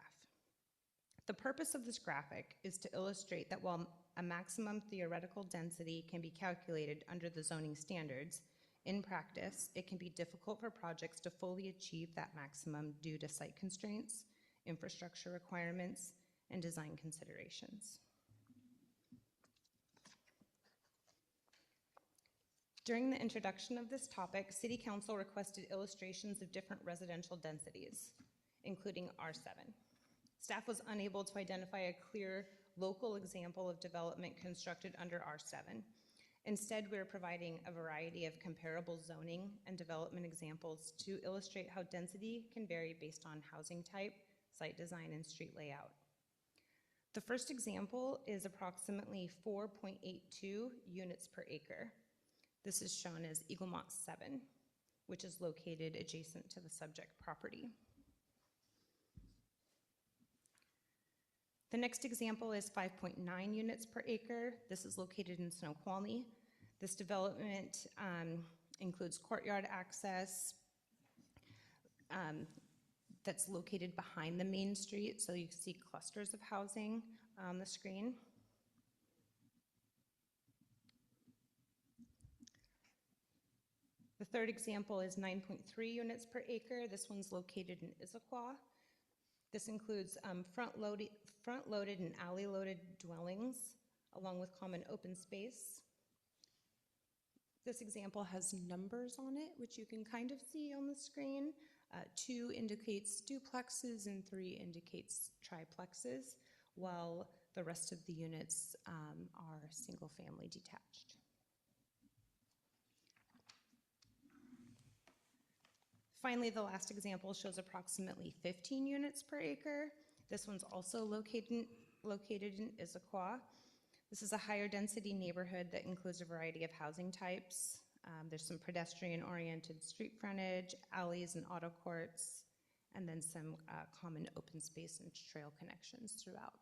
The purpose of this graphic is to illustrate that while a maximum theoretical density can be calculated under the zoning standards, in practice, it can be difficult for projects to fully achieve that maximum due to site constraints, infrastructure requirements, and design considerations. During the introduction of this topic, City Council requested illustrations of different residential densities, including R7. Staff was unable to identify a clear local example of development constructed under R7. Instead, we're providing a variety of comparable zoning and development examples to illustrate how density can vary based on housing type, site design, and street layout. The first example is approximately 4.82 units per acre. This is shown as Eaglemont 7, which is located adjacent to the subject property. The next example is 5.9 units per acre. This is located in Snoqualmie. This development includes courtyard access that's located behind the main street, so you see clusters of housing on the screen. The third example is 9.3 units per acre. This one's located in Issaquah. This includes front-loaded and alley-loaded dwellings, along with common open space. This example has numbers on it, which you can kind of see on the screen. 2 indicates duplexes and 3 indicates triplexes, while the rest of the units are single-family detached. Finally, the last example shows approximately 15 units per acre. This one's also located in Issaquah. This is a higher density neighborhood that includes a variety of housing types. There's some pedestrian-oriented street frontage, alleys and auto courts, and then some common open space and trail connections throughout.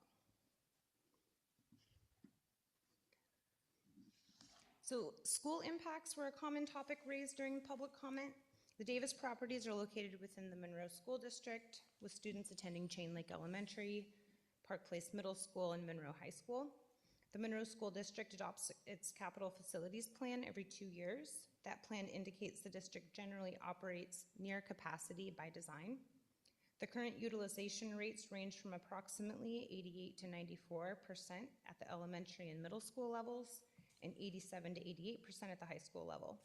So school impacts were a common topic raised during public comment. The Davis properties are located within the Monroe School District, with students attending Chain Lake Elementary, Park Place Middle School, and Monroe High School. The Monroe School District adopts its capital facilities plan every 2 years. That plan indicates the district generally operates near capacity by design. The current utilization rates range from approximately 88 to 94% at the elementary and middle school levels and 87 to 88% at the high school level.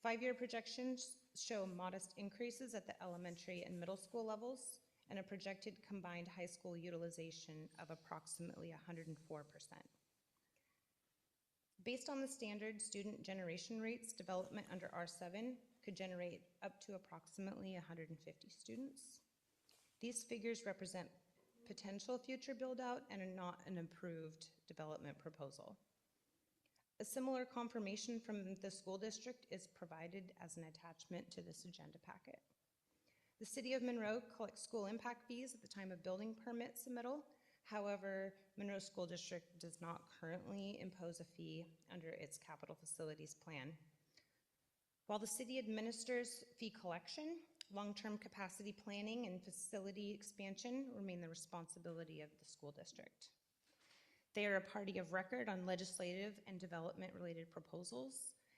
5-year projections show modest increases at the elementary and middle school levels and a projected combined high school utilization of approximately 104%. Based on the standard student generation rates, development under R7 could generate up to approximately 150 students. These figures represent potential future build-out and are not an approved development proposal. A similar confirmation from the school district is provided as an attachment to this agenda packet. The City of Monroe collects school impact fees at the time of building permit submittal. However, Monroe School District does not currently impose a fee under its capital facilities plan. While the city administers fee collection, long-term capacity planning and facility expansion remain the responsibility of the school district. They are a party of record on legislative and development-related proposals,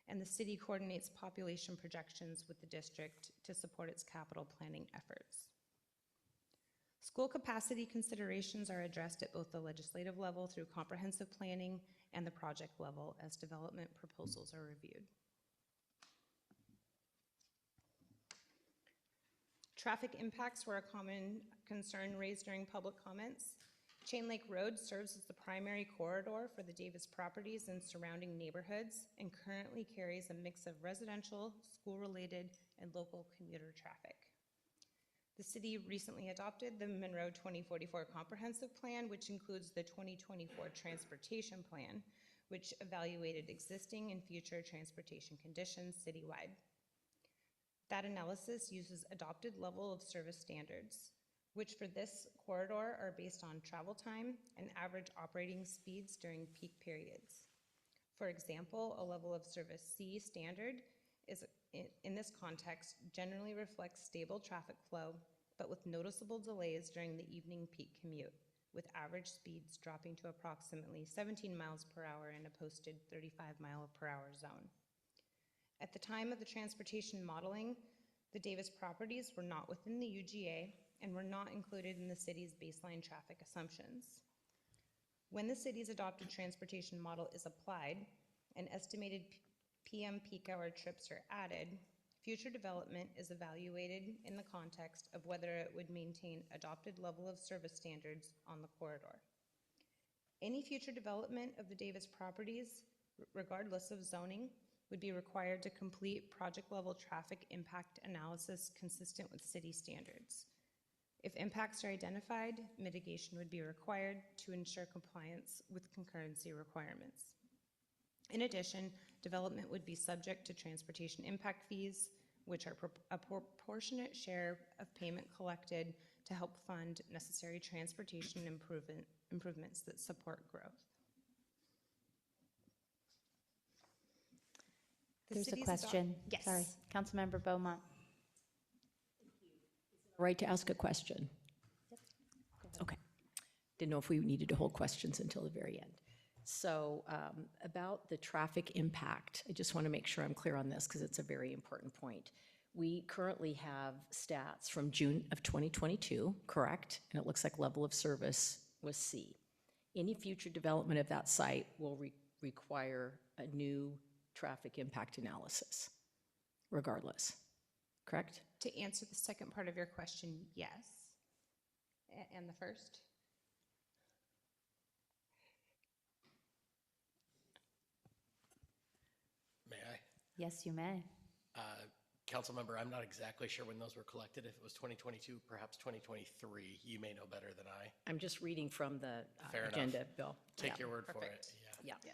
and the city coordinates population projections with the district to support its capital planning efforts. School capacity considerations are addressed at both the legislative level through comprehensive planning and the project level as development proposals are reviewed. Traffic impacts were a common concern raised during public comments. Chain Lake Road serves as the primary corridor for the Davis properties and surrounding neighborhoods and currently carries a mix of residential, school-related, and local commuter traffic. The city recently adopted the Monroe 2044 Comprehensive Plan, which includes the 2024 Transportation Plan, which evaluated existing and future transportation conditions citywide. That analysis uses adopted level of service standards, which for this corridor are based on travel time and average operating speeds during peak periods. For example, a level of service C standard is, in this context, generally reflects stable traffic flow, but with noticeable delays during the evening peak commute, with average speeds dropping to approximately 17 miles per hour in a posted 35-mile-per-hour zone. At the time of the transportation modeling, the Davis properties were not within the UGA and were not included in the city's baseline traffic assumptions. When the city's adopted transportation model is applied and estimated PM peak hour trips are added, future development is evaluated in the context of whether it would maintain adopted level of service standards on the corridor. Any future development of the Davis properties, regardless of zoning, would be required to complete project-level traffic impact analysis consistent with city standards. If impacts are identified, mitigation would be required to ensure compliance with concurrency requirements. In addition, development would be subject to transportation impact fees, which are a proportionate share of payment collected to help fund necessary transportation improvements that support growth. There's a question. Yes. Sorry, Councilmember Beaumont. Right to ask a question? Okay. Didn't know if we needed to hold questions until the very end. So about the traffic impact, I just want to make sure I'm clear on this because it's a very important point. We currently have stats from June of 2022, correct? And it looks like level of service was C. Any future development of that site will require a new traffic impact analysis, regardless, correct? To answer the second part of your question, yes. And the first? May I? Yes, you may. Council member, I'm not exactly sure when those were collected. If it was 2022, perhaps 2023. You may know better than I. I'm just reading from the Fair agenda, enough. Bill. Take Yeah. your word for it. Perfect. Yeah. Yeah.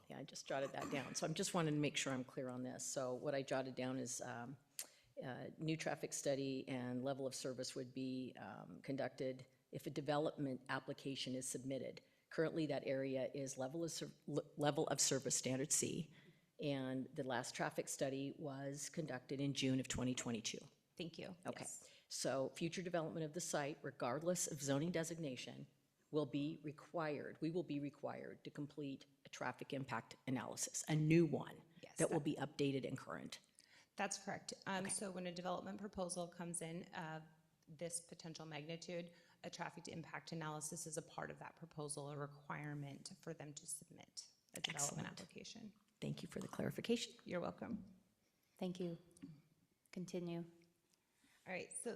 Yeah, I just jotted that down. So I'm just wanting to make sure I'm clear on this. So what I jotted down is new traffic study and level of service would be conducted if a development application is submitted. Currently, that area is level of service standard C, and the last traffic study was conducted in June of 2022. Thank you. Okay. Yes. So future development of the site, regardless of zoning designation, will be required, we will be required to complete a traffic impact analysis, a new one that will be updated and current. That's correct. So when a development proposal comes in, this potential magnitude, a traffic impact analysis is a part of that proposal, a requirement for them to submit a development Excellent. application. Thank you for the clarification. You're welcome. Thank you. Continue. All right, so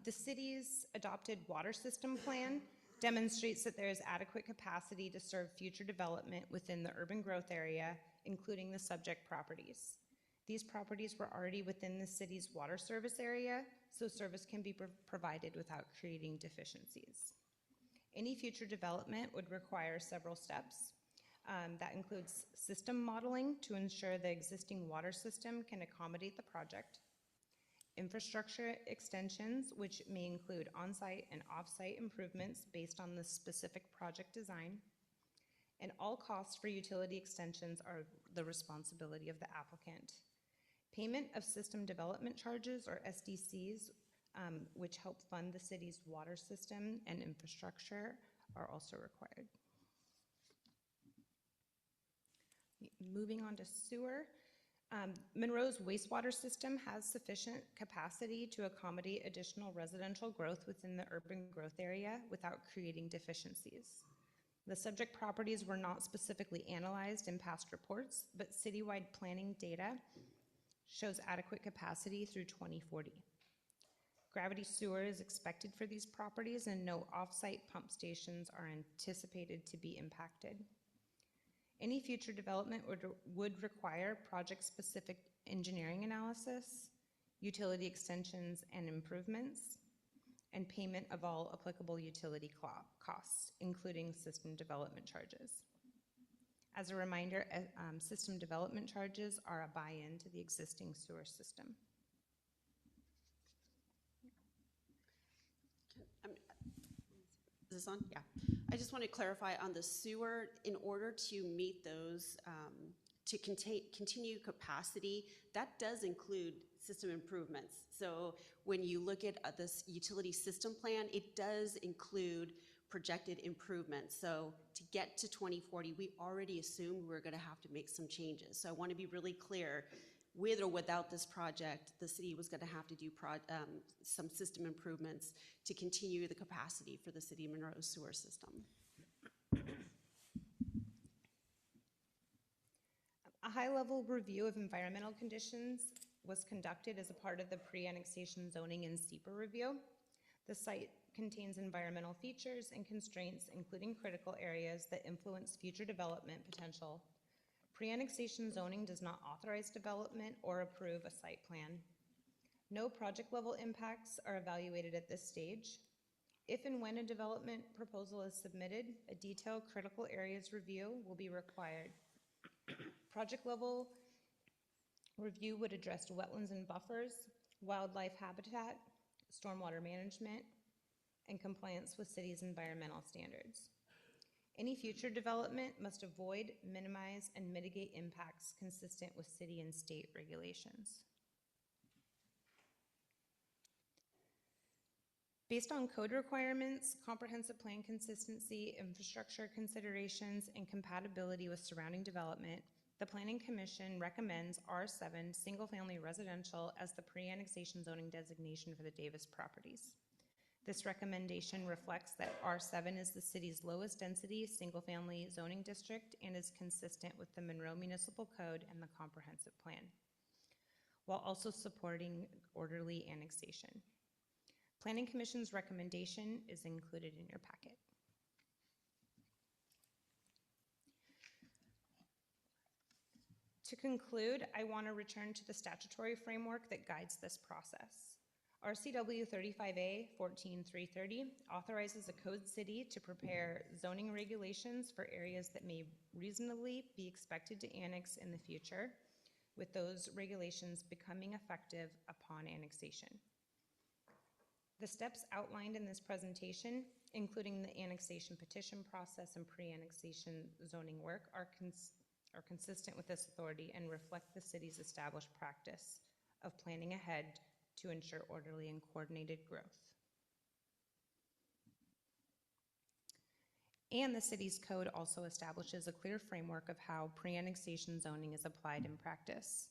the city's adopted water system plan demonstrates that there is adequate capacity to serve future development within the urban growth area, including the subject properties. These properties were already within the city's water service area, so service can be provided without creating deficiencies. Any future development would require several steps. That includes system modeling to ensure the existing water system can accommodate the project, infrastructure extensions, which may include on-site and off-site improvements based on the specific project design, and all costs for utility extensions are the responsibility of the applicant. Payment of system development charges, or SDCs, which help fund the city's water system and infrastructure, are also required. Moving on to sewer. Monroe's wastewater system has sufficient capacity to accommodate additional residential growth within the urban growth area without creating deficiencies. The subject properties were not specifically analyzed in past reports, but citywide planning data shows adequate capacity through 2040. Gravity sewer is expected for these properties, and no off-site pump stations are anticipated to be impacted. Any future development would require project-specific engineering analysis, utility extensions and improvements, and payment of all applicable utility costs, including system development charges. As a reminder, system development charges are a buy-in to the existing sewer system. Is this on? Yeah. I just want to clarify on the sewer, in order to meet those, to continue capacity, that does include system improvements. So when you look at this utility system plan, it does include projected improvements. So to get to 2040, we already assumed we're going to have to make some changes. So I want to be really clear, with or without this project, the city was going to have to do some system improvements to continue the capacity for the city of Monroe sewer system. A high-level review of environmental conditions was conducted as a part of the pre-annexation zoning and SEPA review. The site contains environmental features and constraints, including critical areas that influence future development potential. Pre-annexation zoning does not authorize development or approve a site plan. No project-level impacts are evaluated at this stage. If and when a development proposal is submitted, a detailed critical areas review will be required. Project-level review would address wetlands and buffers, wildlife habitat, stormwater management, and compliance with city's environmental standards. Any future development must avoid, minimize, and mitigate impacts consistent with city and state regulations. Based on code requirements, comprehensive plan consistency, infrastructure considerations, and compatibility with surrounding development, the Planning Commission recommends R7 single-family residential as the pre-annexation zoning designation for the Davis properties. This recommendation reflects that R7 is the city's lowest density single-family zoning district and is consistent with the Monroe Municipal Code and the Comprehensive Plan, while also supporting orderly annexation. Planning Commission's recommendation is included in your packet. To conclude, I want to return to the statutory framework that guides this process. RCW 35A 14330 authorizes a code city to prepare zoning regulations for areas that may reasonably be expected to annex in the future, with those regulations becoming effective upon annexation. The steps outlined in this presentation, including the annexation petition process and pre-annexation zoning work, are consistent with this authority and reflect the city's established practice of planning ahead to ensure orderly and coordinated growth. And the city's code also establishes a clear framework of how pre-annexation zoning is applied in practice.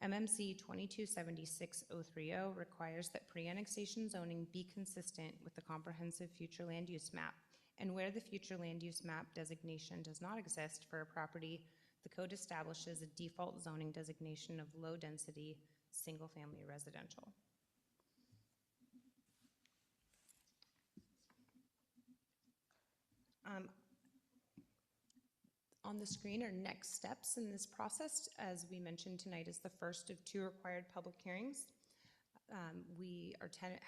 MMC 2276-030 requires that pre-annexation zoning be consistent with the comprehensive future land use map. And where the future land use map designation does not exist for a property, the code establishes a default zoning designation of low-density, single-family residential. On the screen are next steps in this process. As we mentioned, tonight is the first of 2 required public hearings. We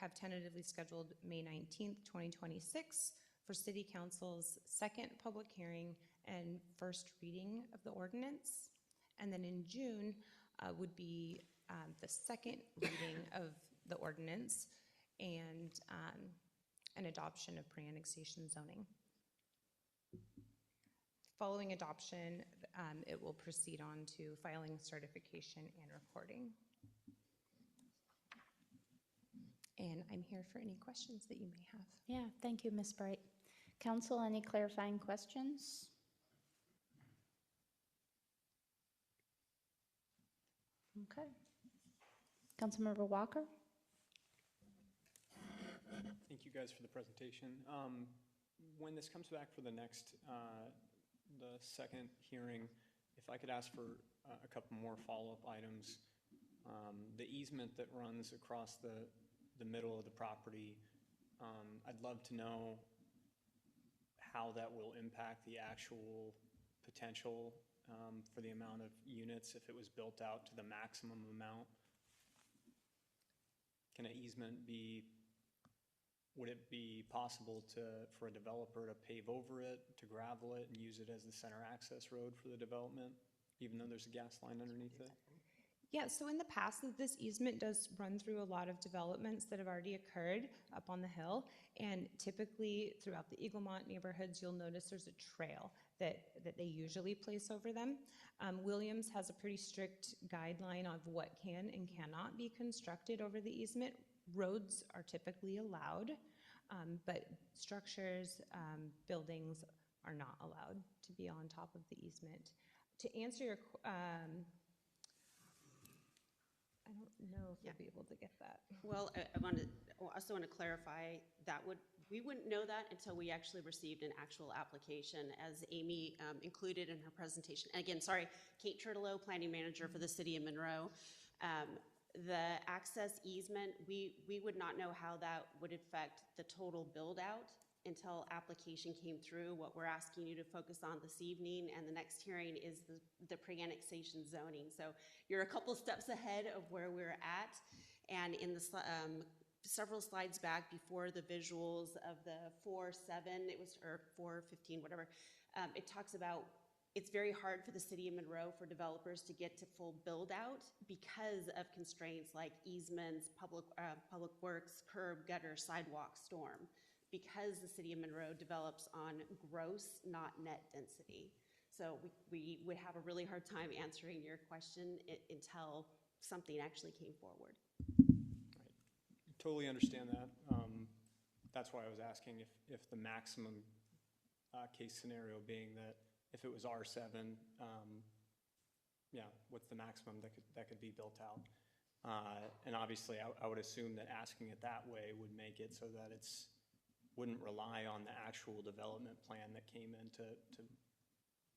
have tentatively scheduled May 19th, 2026 for City Council's second public hearing and first reading of the ordinance. And then in June would be the second reading of the ordinance and an adoption of pre-annexation zoning. Following adoption, it will proceed on to filing, certification, and recording. And I'm here for any questions that you may have. Yeah, thank you, Ms. Bright. Council, any clarifying questions? Okay. Councilmember Walker? Thank you guys for the presentation. When this comes back for the next, the second hearing, if I could ask for a couple more follow-up items. The easement that runs across the middle of the property, I'd love to know how that will impact the actual potential for the amount of units if it was built out to the maximum amount. Can an easement be, would it be possible for a developer to pave over it, to gravel it, and use it as the center access road for the development, even though there's a gas line underneath it? Yeah, so in the past, this easement does run through a lot of developments that have already occurred up on the hill. And typically throughout the Eaglemont neighborhoods, you'll notice there's a trail that they usually place over them. Williams has a pretty strict guideline of what can and cannot be constructed over the easement. Roads are typically allowed, but structures, buildings are not allowed to be on top of the easement. To answer your I don't know if we'll be able to get that. Well, I also want to clarify that we wouldn't know that until we actually received an actual application, as Amy included in her presentation. And again, sorry, Kate Turtellow, Planning Manager for the City of Monroe. The access easement, we would not know how that would affect the total build out until application came through. What we're asking you to focus on this evening and the next hearing is the pre-annexation zoning. So you're a couple steps ahead of where we're at. And in the several slides back before the visuals of the 4.7, it was, or 4.15, whatever, it talks about it's very hard for the City of Monroe for developers to get to full build out because of constraints like easements, public works, curb, gutter, sidewalk, storm, because the City of Monroe develops on gross, not net density. So we would have a really hard time answering your question until something actually came forward. Right. Totally understand that. That's why I was asking if the maximum case scenario being that if it was R7, yeah, what's the maximum that could be built out? And obviously, I would assume that asking it that way would make it so that it's wouldn't rely on the actual development plan that came in to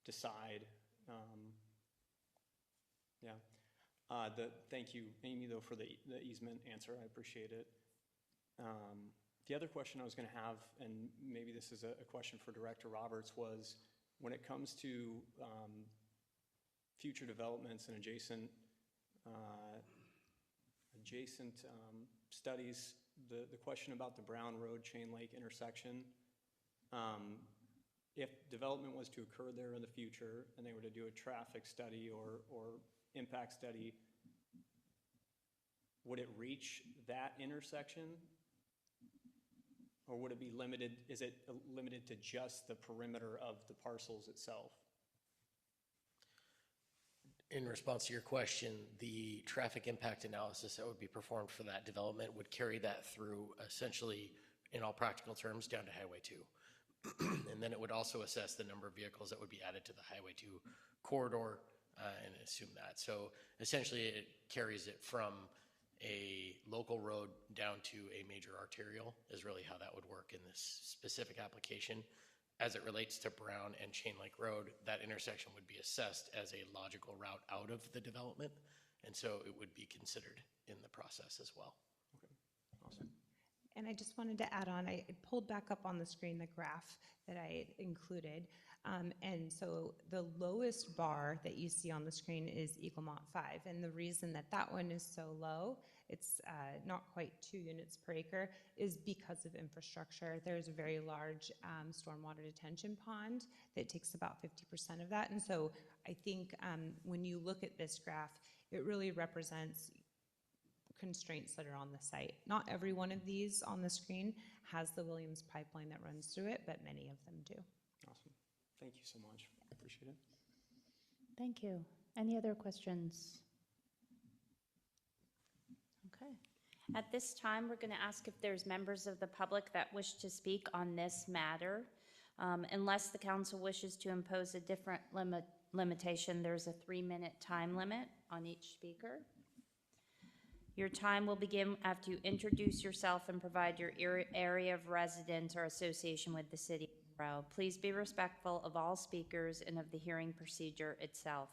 decide. Yeah. Thank you, Amy, though, for the easement answer. I appreciate it. The other question I was going to have, and maybe this is a question for Director Roberts, was when it comes to future developments and adjacent studies, the question about the Brown Road Chain Lake intersection, if development was to occur there in the future and they were to do a traffic study or impact study, would it reach that intersection? Or would it be limited, is it limited to just the perimeter of the parcels itself? In response to your question, the traffic impact analysis that would be performed for that development would carry that through essentially, in all practical terms, down to Highway 2. And then it would also assess the number of vehicles that would be added to the Highway 2 corridor and assume that. So essentially, it carries it from a local road down to a major arterial is really how that would work in this specific application. As it relates to Brown and Chain Lake Road, that intersection would be assessed as a logical route out of the development, and so it would be considered in the process as well. Okay, awesome. And I just wanted to add on, I pulled back up on the screen the graph that I included. And so the lowest bar that you see on the screen is Eaglemont 5. And the reason that that one is so low, it's not quite 2 units per acre, is because of infrastructure. There's a very large stormwater detention pond that takes about 50% of that. And so I think when you look at this graph, it really represents constraints that are on the site. Not every one of these on the screen has the Williams pipeline that runs through it, but many of them do. Awesome. Thank you so much. Appreciate it. Thank you. Any other questions? Okay. At this time, we're going to ask if there's members of the public that wish to speak on this matter. Unless the council wishes to impose a different limitation, there's a 3-minute time limit on each speaker. Your time will begin after you introduce yourself and provide your area of residence or association with the city of Monroe. Please be respectful of all speakers and of the hearing procedure itself.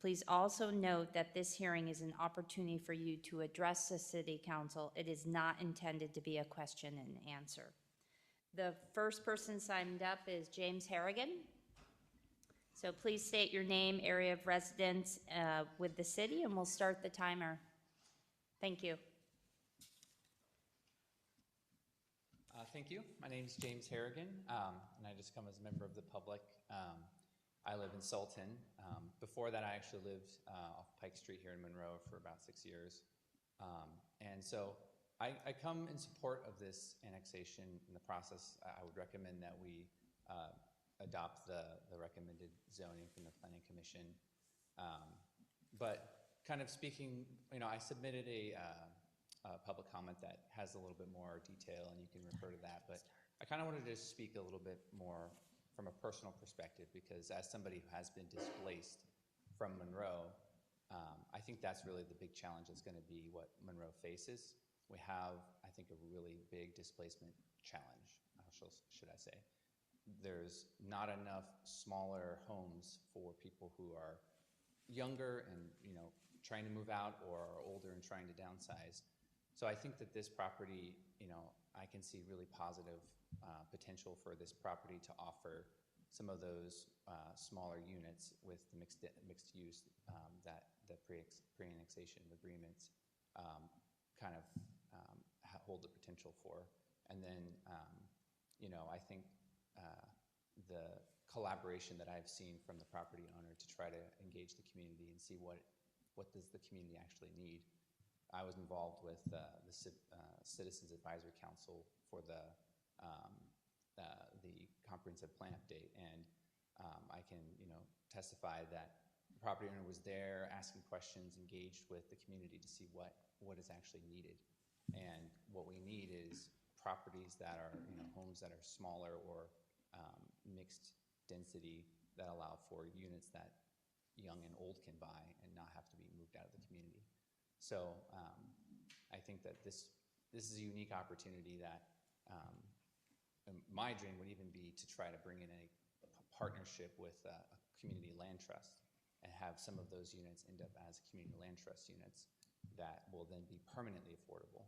Please also note that this hearing is an opportunity for you to address the city council. It is not intended to be a question and answer. The first person signed up is James Harrigan. So please state your name, area of residence with the city, and we'll start the timer. Thank you. Thank you. My name is James Harrigan, and I just come as a member of the public. I live in Sultan. Before that, I actually lived off Pike Street here in Monroe for about 6 years. And so I come in support of this annexation. In the process, I would recommend that we adopt the recommended zoning from the Planning Commission. But kind of speaking, I submitted a public comment that has a little bit more detail, and you can refer to that. But I kind of wanted to speak a little bit more from a personal perspective, because as somebody who has been displaced from Monroe, I think that's really the big challenge that's going to be what Monroe faces. We have, I think, a really big displacement challenge, should I say. There's not enough smaller homes for people who are younger and, trying to move out, or are older and trying to downsize. So I think that this property, I can see really positive potential for this property to offer some of those smaller units with the mixed use that the pre-annexation agreements hold the potential for. And then, I think the collaboration that I've seen from the property owner to try to engage the community and see what does the community actually need. I was involved with the Citizens Advisory Council for the comprehensive plan update, and I can testify that the property owner was there asking questions, engaged with the community to see what is actually needed. And what we need is properties that are homes that are smaller or mixed density that allow for units that young and old can buy and not have to be moved out of the community. So I think that this is a unique opportunity that my dream would even be to try to bring in a partnership with a community land trust and have some of those units end up as community land trust units that will then be permanently affordable.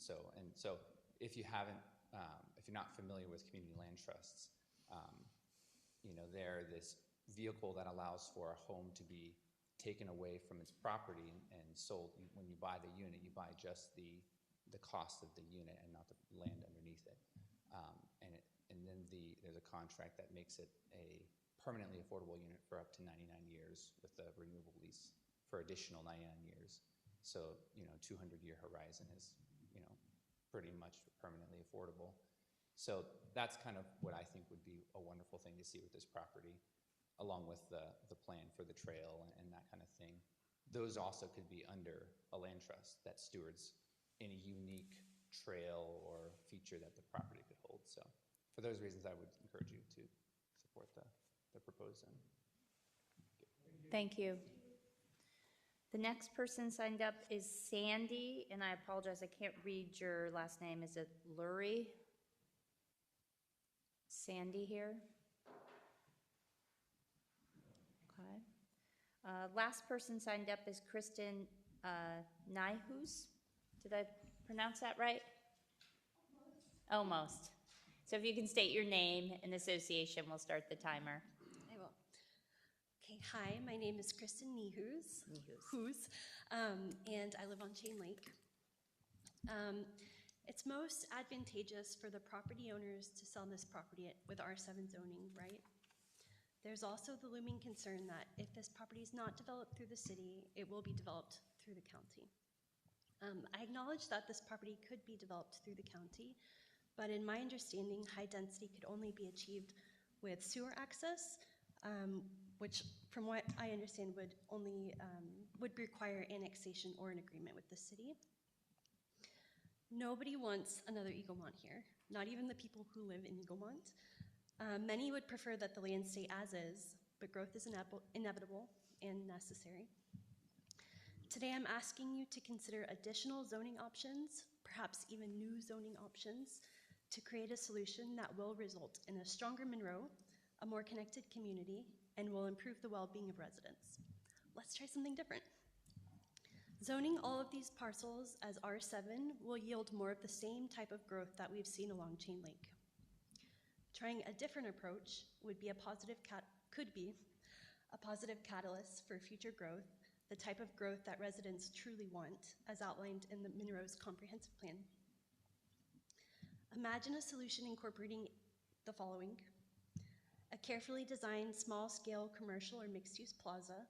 So if you haven't, if you're not familiar with community land trusts, they're this vehicle that allows for a home to be taken away from its property and sold. When you buy the unit, you buy just the cost of the unit and not the land underneath it. And then there's a contract that makes it a permanently affordable unit for up to 99 years with a renewable lease for additional 99 years. So 200-year horizon is pretty much permanently affordable. So that's kind of what I think would be a wonderful thing to see with this property, along with the plan for the trail and that kind of thing. Those also could be under a land trust that stewards any unique trail or feature that the property could hold. So for those reasons, I would encourage you to support the proposed zone. Thank you. The next person signed up is Sandy, and I apologize, I can't read your last name. Is it Lurie? Sandy here? Okay. Last person signed up is Kristen Nyhus. Did I pronounce that right? Almost. So if you can state your name and association, we'll start the timer. I will. Okay, hi, my name is Kristen Nehus, and I live on Chain Lake. It's most advantageous for the property owners to sell this property with R7 zoning, right? There's also the looming concern that if this property is not developed through the city, it will be developed through the county. I acknowledge that this property could be developed through the county, but in my understanding, high density could only be achieved with sewer access, which from what I understand would require annexation or an agreement with the city. Nobody wants another Eaglemont here, not even the people who live in Eaglemont. Many would prefer that the land stay as is, but growth is inevitable and necessary. Today I'm asking you to consider additional zoning options, perhaps even new zoning options, to create a solution that will result in a stronger Monroe, a more connected community, and will improve the well-being of residents. Let's try something different. Zoning all of these parcels as R7 will yield more of the same type of growth that we've seen along Chain Lake. Trying a different approach could be a positive catalyst for future growth, the type of growth that residents truly want, as outlined in the Monroe's comprehensive plan. Imagine a solution incorporating the following: a carefully designed small-scale commercial or mixed-use plaza,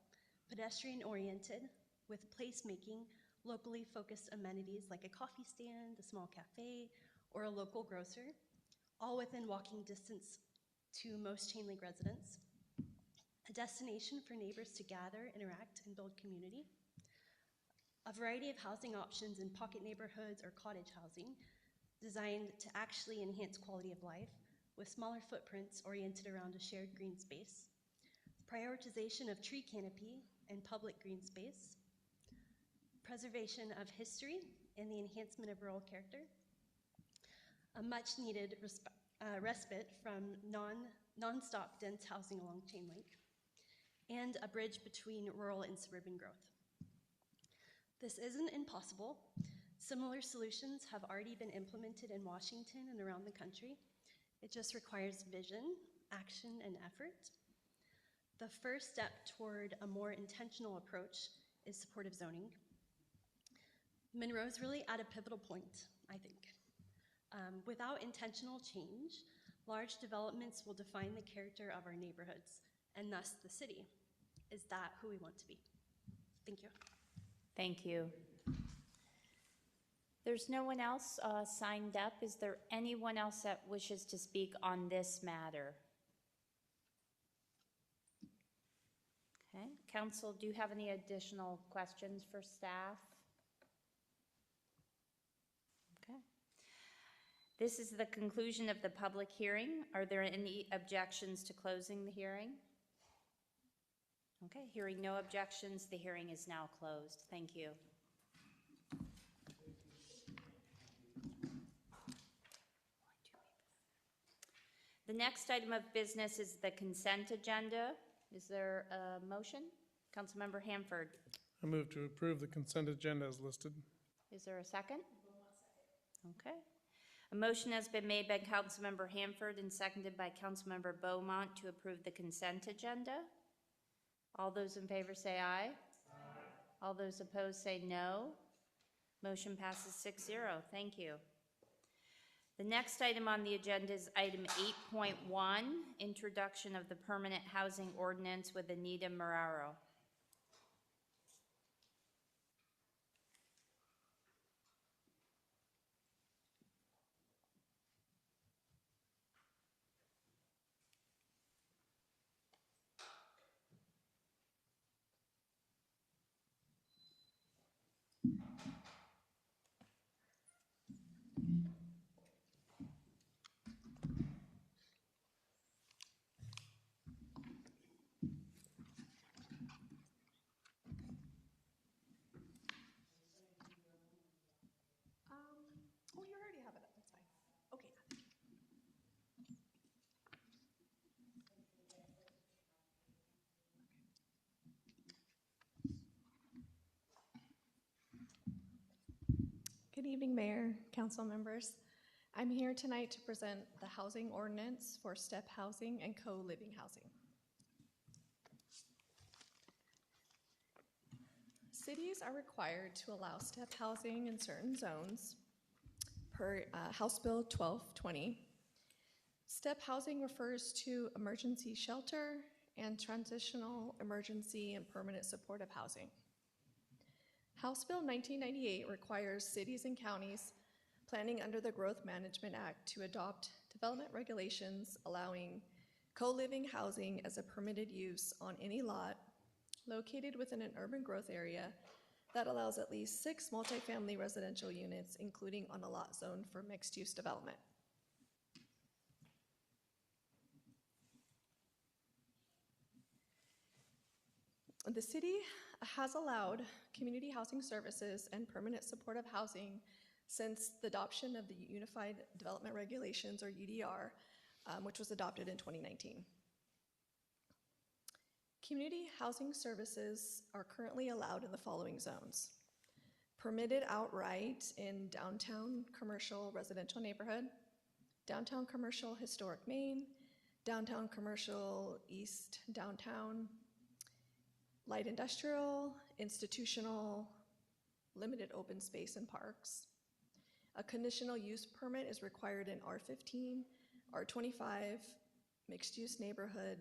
pedestrian-oriented, with placemaking, locally focused amenities like a coffee stand, a small cafe, or a local grocer, all within walking distance to most Chain Lake residents. A destination for neighbors to gather, interact, and build community. A variety of housing options in pocket neighborhoods or cottage housing designed to actually enhance quality of life with smaller footprints oriented around a shared green space. Prioritization of tree canopy and public green space. Preservation of history and the enhancement of rural character. A much needed respite from non-stop dense housing along Chain Lake, and a bridge between rural and suburban growth. This isn't impossible. Similar solutions have already been implemented in Washington and around the country. It just requires vision, action, and effort. The first step toward a more intentional approach is supportive zoning. Monroe's really at a pivotal point, I think. Without intentional change, large developments will define the character of our neighborhoods and thus the city. Is that who we want to be? Thank you. Thank you. There's no one else signed up. Is there anyone else that wishes to speak on this matter? Okay, council, do you have any additional questions for staff? Okay. This is the conclusion of the public hearing. Are there any objections to closing the hearing? Okay, hearing no objections, the hearing is now closed. Thank you. The next item of business is the consent agenda. Is there a motion? Councilmember Hanford. I move to approve the consent agenda as listed. Is there a second? Okay. A motion has been made by Councilmember Hanford and seconded by Councilmember Beaumont to approve the consent agenda. All those in favor say aye. Aye. All those opposed say no. Motion passes 6-0. Thank you. The next item on the agenda is item 8.1, introduction of the permanent housing ordinance with Anita Marrero. Good evening, Mayor, council members. I'm here tonight to present the housing ordinance for STEP housing and co-living housing. Cities are required to allow STEP housing in certain zones per House Bill 1220. STEP housing refers to emergency shelter and transitional emergency and permanent supportive housing. House Bill 1998 requires cities and counties planning under the Growth Management Act to adopt development regulations allowing co-living housing as a permitted use on any lot located within an urban growth area that allows at least 6 multifamily residential units, including on a lot zoned for mixed-use development. The city has allowed community housing services and permanent supportive housing since the adoption of the Unified Development Regulations, or UDR, which was adopted in 2019. Community housing services are currently allowed in the following zones. Permitted outright in downtown commercial residential neighborhood, downtown commercial historic Main, downtown commercial east downtown, light industrial, institutional, limited open space and parks. A conditional use permit is required in R15, R25, mixed use neighborhood,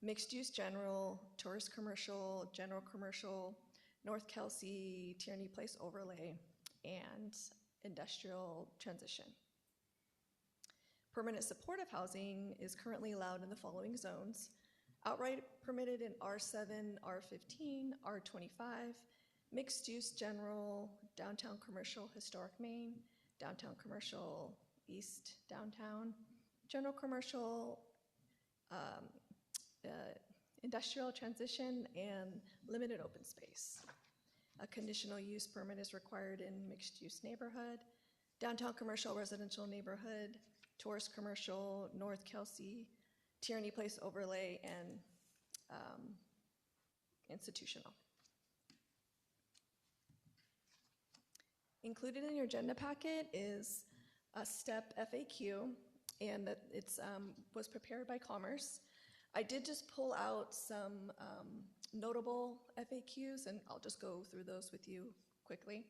mixed use general, tourist commercial, general commercial, North Kelsey, Tierney Place overlay, and industrial transition. Permanent supportive housing is currently allowed in the following zones. Outright permitted in R7, R15, R25, mixed use general, downtown commercial historic Main, downtown commercial east downtown, general commercial industrial transition, and limited open space. A conditional use permit is required in mixed use neighborhood, downtown commercial residential neighborhood, tourist commercial, North Kelsey, Tierney Place overlay, and institutional. Included in your agenda packet is a STEP FAQ, and that it's was prepared by Commerce. I did just pull out some notable FAQs, and I'll just go through those with you quickly.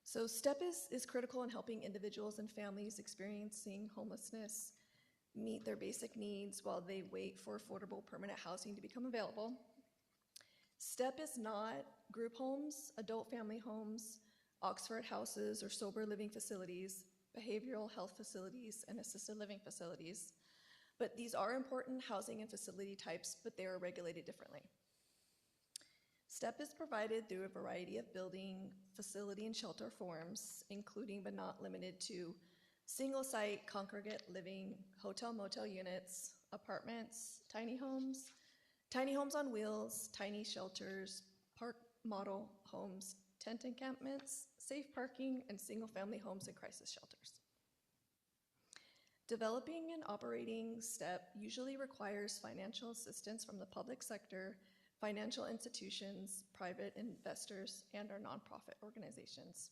So STEP is critical in helping individuals and families experiencing homelessness meet their basic needs while they wait for affordable permanent housing to become available. STEP is not group homes, adult family homes, Oxford houses, or sober living facilities, behavioral health facilities, and assisted living facilities. But these are important housing and facility types, but they are regulated differently. STEP is provided through a variety of building, facility, and shelter forms, including but not limited to single-site congregate living, hotel-motel units, apartments, tiny homes on wheels, tiny shelters, park model homes, tent encampments, safe parking, and single-family homes and crisis shelters. Developing and operating STEP usually requires financial assistance from the public sector, financial institutions, private investors, and our nonprofit organizations.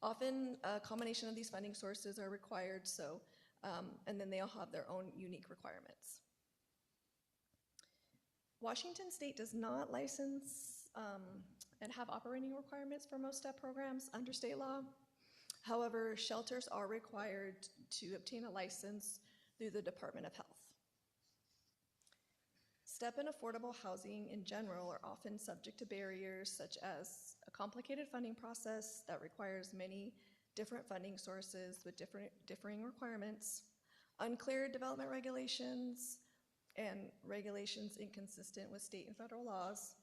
Often, a combination of these funding sources are required, and then they all have their own unique requirements. Washington State does not license and have operating requirements for most STEP programs under state law. However, shelters are required to obtain a license through the Department of Health. STEP and affordable housing in general are often subject to barriers such as a complicated funding process that requires many different funding sources with differing requirements, unclear development regulations, and regulations inconsistent with state and federal laws.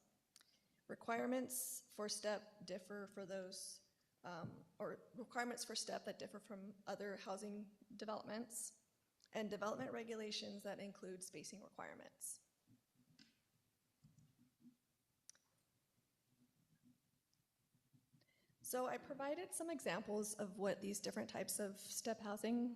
Requirements for STEP differ for those, or requirements for STEP that differ from other housing developments, and development regulations that include spacing requirements. So I provided some examples of what these different types of STEP housing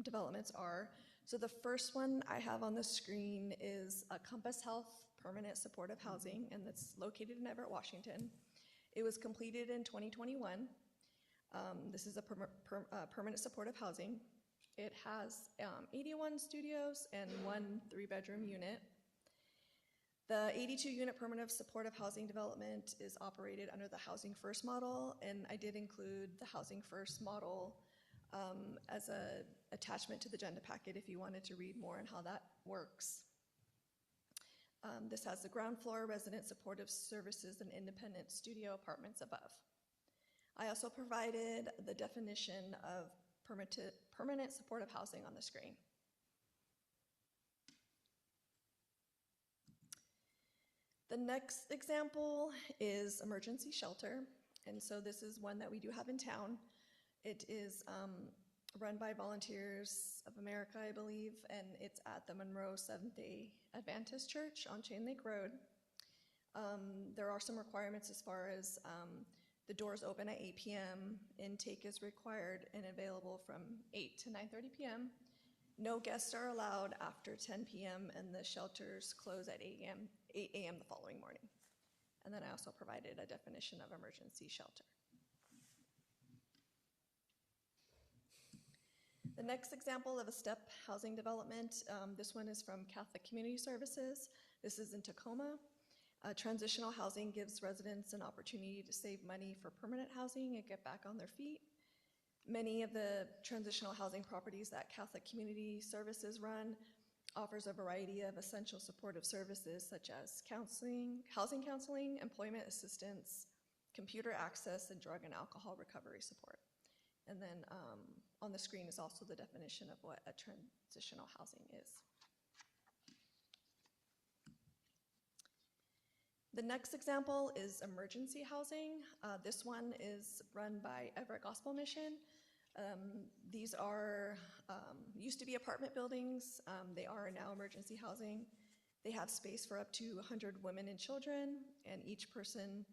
developments are. So the first one I have on the screen is a Compass Health Permanent Supportive Housing, and that's located in Everett, Washington. It was completed in 2021. This is a permanent supportive housing. It has 81 studios and 1 3-bedroom unit. The 82-unit permanent supportive housing development is operated under the Housing First model, and I did include the Housing First model as an attachment to the agenda packet if you wanted to read more on how that works. This has the ground floor, resident supportive services, and independent studio apartments above. I also provided the definition of permanent supportive housing on the screen. The next example is emergency shelter, and so this is one that we do have in town. It is run by Volunteers of America, I believe, and it's at the Monroe Seventh-day Adventist Church on Chain Lake Road. There are some requirements as far as the doors open at 8 p.m., intake is required and available from 8 to 9:30 p.m. No guests are allowed after 10 p.m., and the shelters close at 8 a.m. the following morning. And then I also provided a definition of emergency shelter. The next example of a STEP housing development, this one is from Catholic Community Services. This is in Tacoma. Transitional housing gives residents an opportunity to save money for permanent housing and get back on their feet. Many of the transitional housing properties that Catholic Community Services run offers a variety of essential supportive services such as counseling, housing counseling, employment assistance, computer access, and drug and alcohol recovery support. And then on the screen is also the definition of what a transitional housing is. The next example is emergency housing. This one is run by Everett Gospel Mission. These are, used to be apartment buildings. They are now emergency housing. They have space for up to 100 women and children, and each person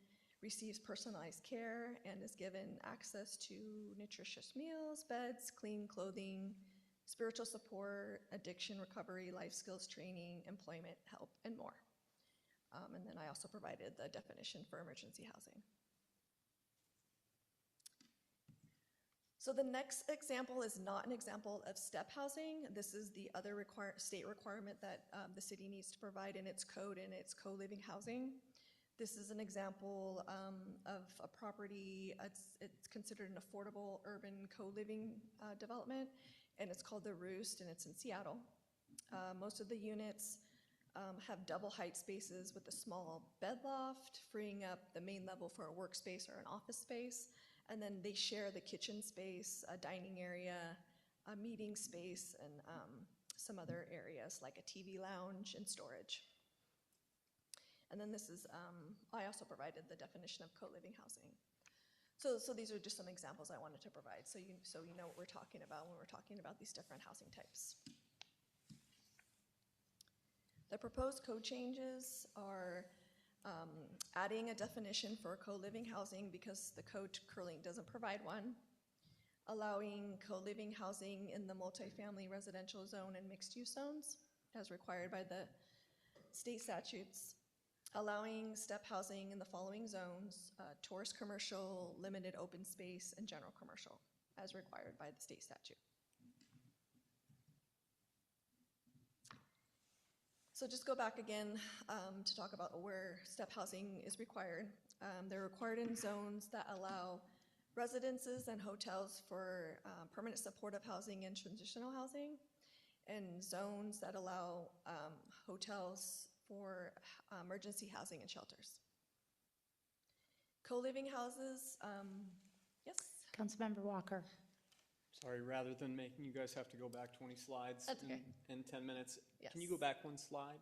receives personalized care and is given access to nutritious meals, beds, clean clothing, spiritual support, addiction recovery, life skills training, employment help, and more. And then I also provided the definition for emergency housing. So the next example is not an example of STEP housing. This is the other state requirement that the city needs to provide in its code, and it's co-living housing. This is an example of a property, it's considered an affordable urban co-living development, and it's called The Roost, and it's in Seattle. Most of the units have double height spaces with a small bed loft, freeing up the main level for a workspace or an office space. And then they share the kitchen space, a dining area, a meeting space, and some other areas like a TV lounge and storage. And then this is, I also provided the definition of co-living housing. So these are just some examples I wanted to provide so you know what we're talking about when we're talking about these different housing types. The proposed code changes are adding a definition for co-living housing because the code currently doesn't provide one, allowing co-living housing in the multifamily residential zone and mixed-use zones as required by the state statutes, allowing STEP housing in the following zones, tourist commercial, limited open space, and general commercial as required by the state statute. So just go back again to talk about where STEP housing is required. They're required in zones that allow residences and hotels for permanent supportive housing and transitional housing, and zones that allow hotels for emergency housing and shelters. Co-living houses, yes? Councilmember Walker. Sorry, rather than making you guys have to go back 20 slides okay. in 10 minutes, Yes. Can you go back one slide?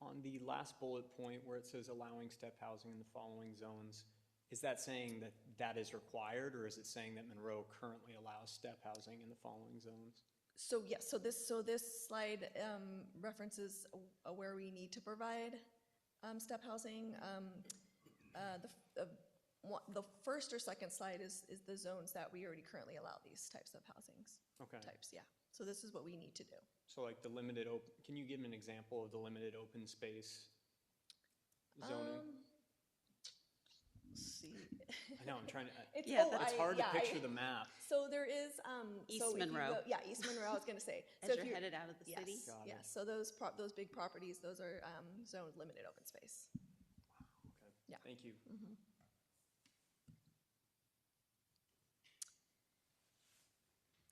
On the last bullet point where it says allowing STEP housing in the following zones, is that saying that that is required, or is it saying that Monroe currently allows STEP housing in the following zones? So yes, so this slide references where we need to provide STEP housing. The first or second slide is the zones that we already currently allow these types of housings. Okay. Types, yeah. So this is what we need to do. So like the limited open, can you give me an example of the limited open space zoning? see. I know, I'm trying to, It's, Yeah, it's hard to picture the map. So there is, East so if you Monroe. go- Yeah, East Monroe, I was gonna say. As So if you're you- headed out of the yes, city? Got it. yes, so those big properties, those are zoned limited open space. Okay, Yeah. thank you. Mhm.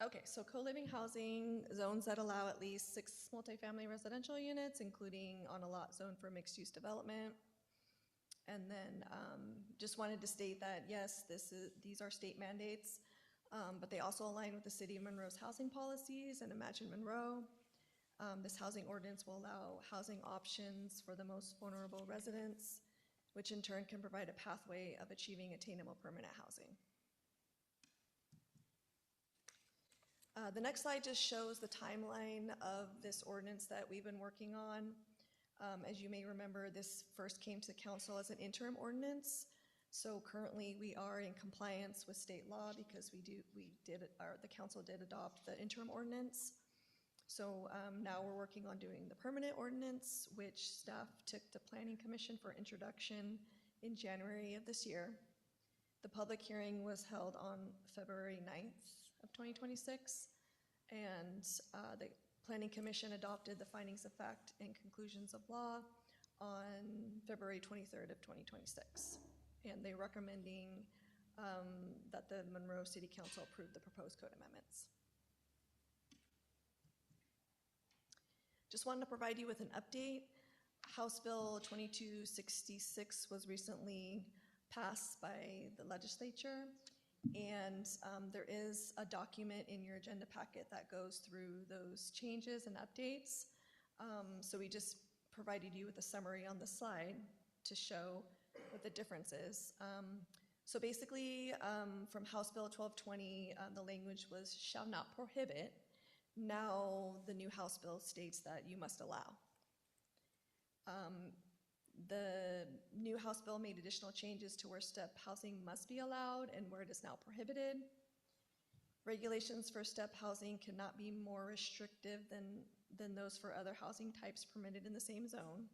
Okay, so co-living housing, zones that allow at least 6 multifamily residential units, including on a lot zoned for mixed-use development. And then just wanted to state that, yes, these are state mandates, but they also align with the City of Monroe's housing policies and Imagine Monroe. This housing ordinance will allow housing options for the most vulnerable residents, which in turn can provide a pathway of achieving attainable permanent housing. The next slide just shows the timeline of this ordinance that we've been working on. As you may remember, this first came to council as an interim ordinance. So currently we are in compliance with state law because the council did adopt the interim ordinance. So now we're working on doing the permanent ordinance, which staff took to Planning Commission for introduction in January of this year. The public hearing was held on February 9th of 2026, and the Planning Commission adopted the findings of fact and conclusions of law on February 23rd of 2026. And they're recommending that the Monroe City Council approve the proposed code amendments. Just wanted to provide you with an update. House Bill 2266 was recently passed by the legislature, and there is a document in your agenda packet that goes through those changes and updates. So we just provided you with a summary on the slide to show what the difference is. So basically, from House Bill 1220, the language was shall not prohibit. Now the new House Bill states that you must allow. The new House Bill made additional changes to where step housing must be allowed and where it is now prohibited. Regulations for step housing cannot be more restrictive than those for other housing types permitted in the same zone.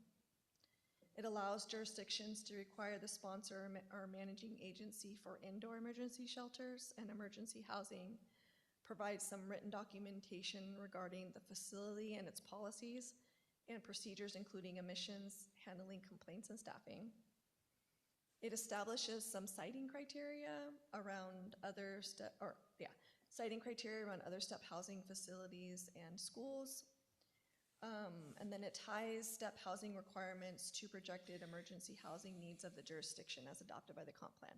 It allows jurisdictions to require the sponsor or managing agency for indoor emergency shelters and emergency housing provide some written documentation regarding the facility and its policies and procedures, including emissions, handling complaints, and staffing. It establishes some siting criteria around other step housing facilities and schools. And then it ties step housing requirements to projected emergency housing needs of the jurisdiction as adopted by the comp plan.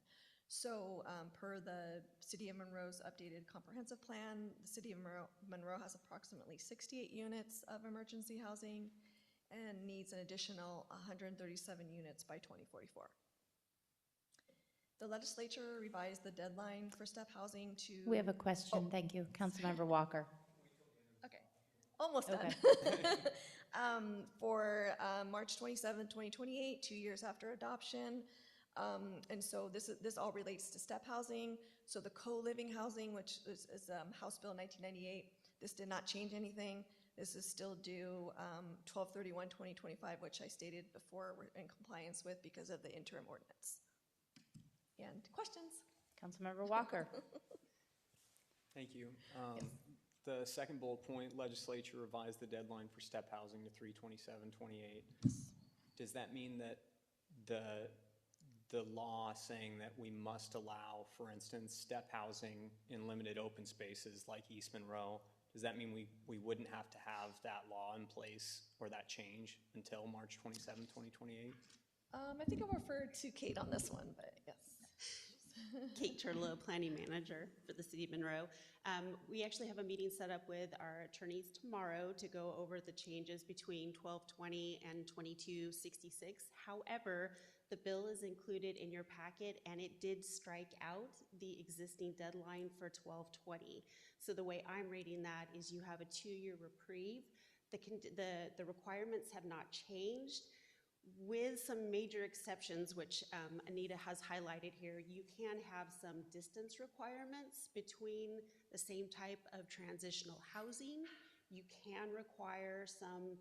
So per the City of Monroe's updated comprehensive plan, the City of Monroe has approximately 68 units of emergency housing and needs an additional 137 units by 2044. The legislature revised the deadline for step housing to... We have a question, thank you. Councilmember Walker. Okay, almost done. For March 27, 2028, 2 years after adoption. And so this all relates to step housing. So the co-living housing, which is House Bill 1998, this did not change anything. This is still due 12/31/2025, which I stated before we're in compliance with because of the interim ordinance. And questions? Councilmember Walker. Thank you. The second bullet point, legislature revised the deadline for step housing to 3/27/28. Does that mean that the law saying that we must allow, for instance, step housing in limited open spaces like East Monroe, does that mean we wouldn't have to have that law in place or that change until March 27, 2028? I think I'll refer to Kate on this one, but yes. Kate Turlow, Planning Manager for the City of Monroe. We actually have a meeting set up with our attorneys tomorrow to go over the changes between 1220 and 2266. However, the bill is included in your packet and it did strike out the existing deadline for 1220. So the way I'm reading that is you have a 2-year reprieve. The requirements have not changed. With some major exceptions, which Anita has highlighted here, you can have some distance requirements between the same type of transitional housing. You can require some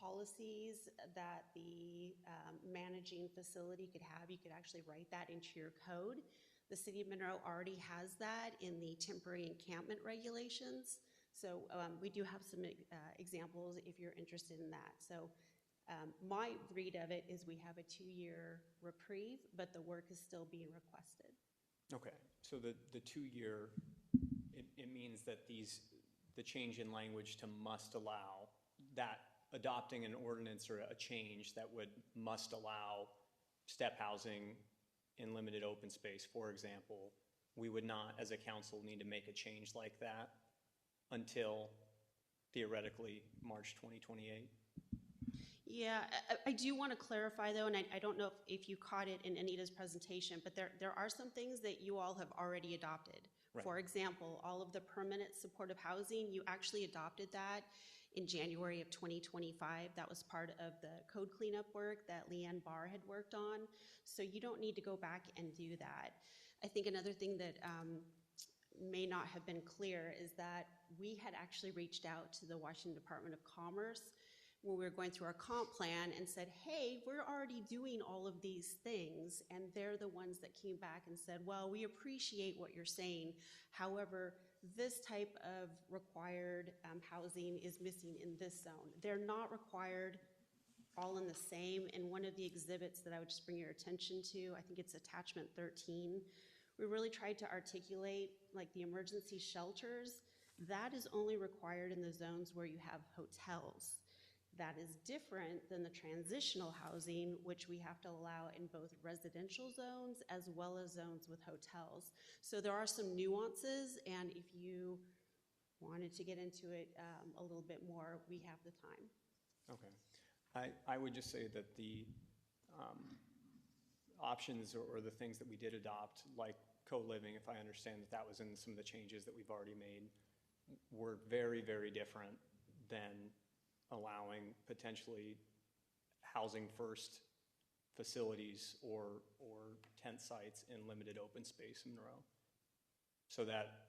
policies that the managing facility could have. You could actually write that into your code. The city of Monroe already has that in the temporary encampment regulations. So we do have some examples if you're interested in that. So my read of it is we have a 2-year reprieve, but the work is still being requested. Okay, so the 2-year, it means that the change in language to must allow, that adopting an ordinance or a change that must allow step housing in limited open space, for example, we would not, as a council, need to make a change like that until theoretically March 2028? Yeah, I do want to clarify though, and I don't know if you caught it in Anita's presentation, but there are some things that you all have already adopted. Right. For example, all of the permanent supportive housing, you actually adopted that in January of 2025. That was part of the code cleanup work that Leanne Barr had worked on. So you don't need to go back and do that. I think another thing that may not have been clear is that we had actually reached out to the Washington Department of Commerce when we were going through our comp plan and said, hey, we're already doing all of these things. And they're the ones that came back and said, well, we appreciate what you're saying. However, this type of required housing is missing in this zone. They're not required all in the same. And one of the exhibits that I would just bring your attention to, I think it's attachment 13, we really tried to articulate like the emergency shelters. That is only required in the zones where you have hotels. That is different than the transitional housing, which we have to allow in both residential zones as well as zones with hotels. So there are some nuances, and if you wanted to get into it a little bit more, we have the time. Okay. I would just say that the options or the things that we did adopt, like co-living, if I understand that was in some of the changes that we've already made, were very, very different than allowing potentially housing first facilities or tent sites in limited open space in Monroe. So that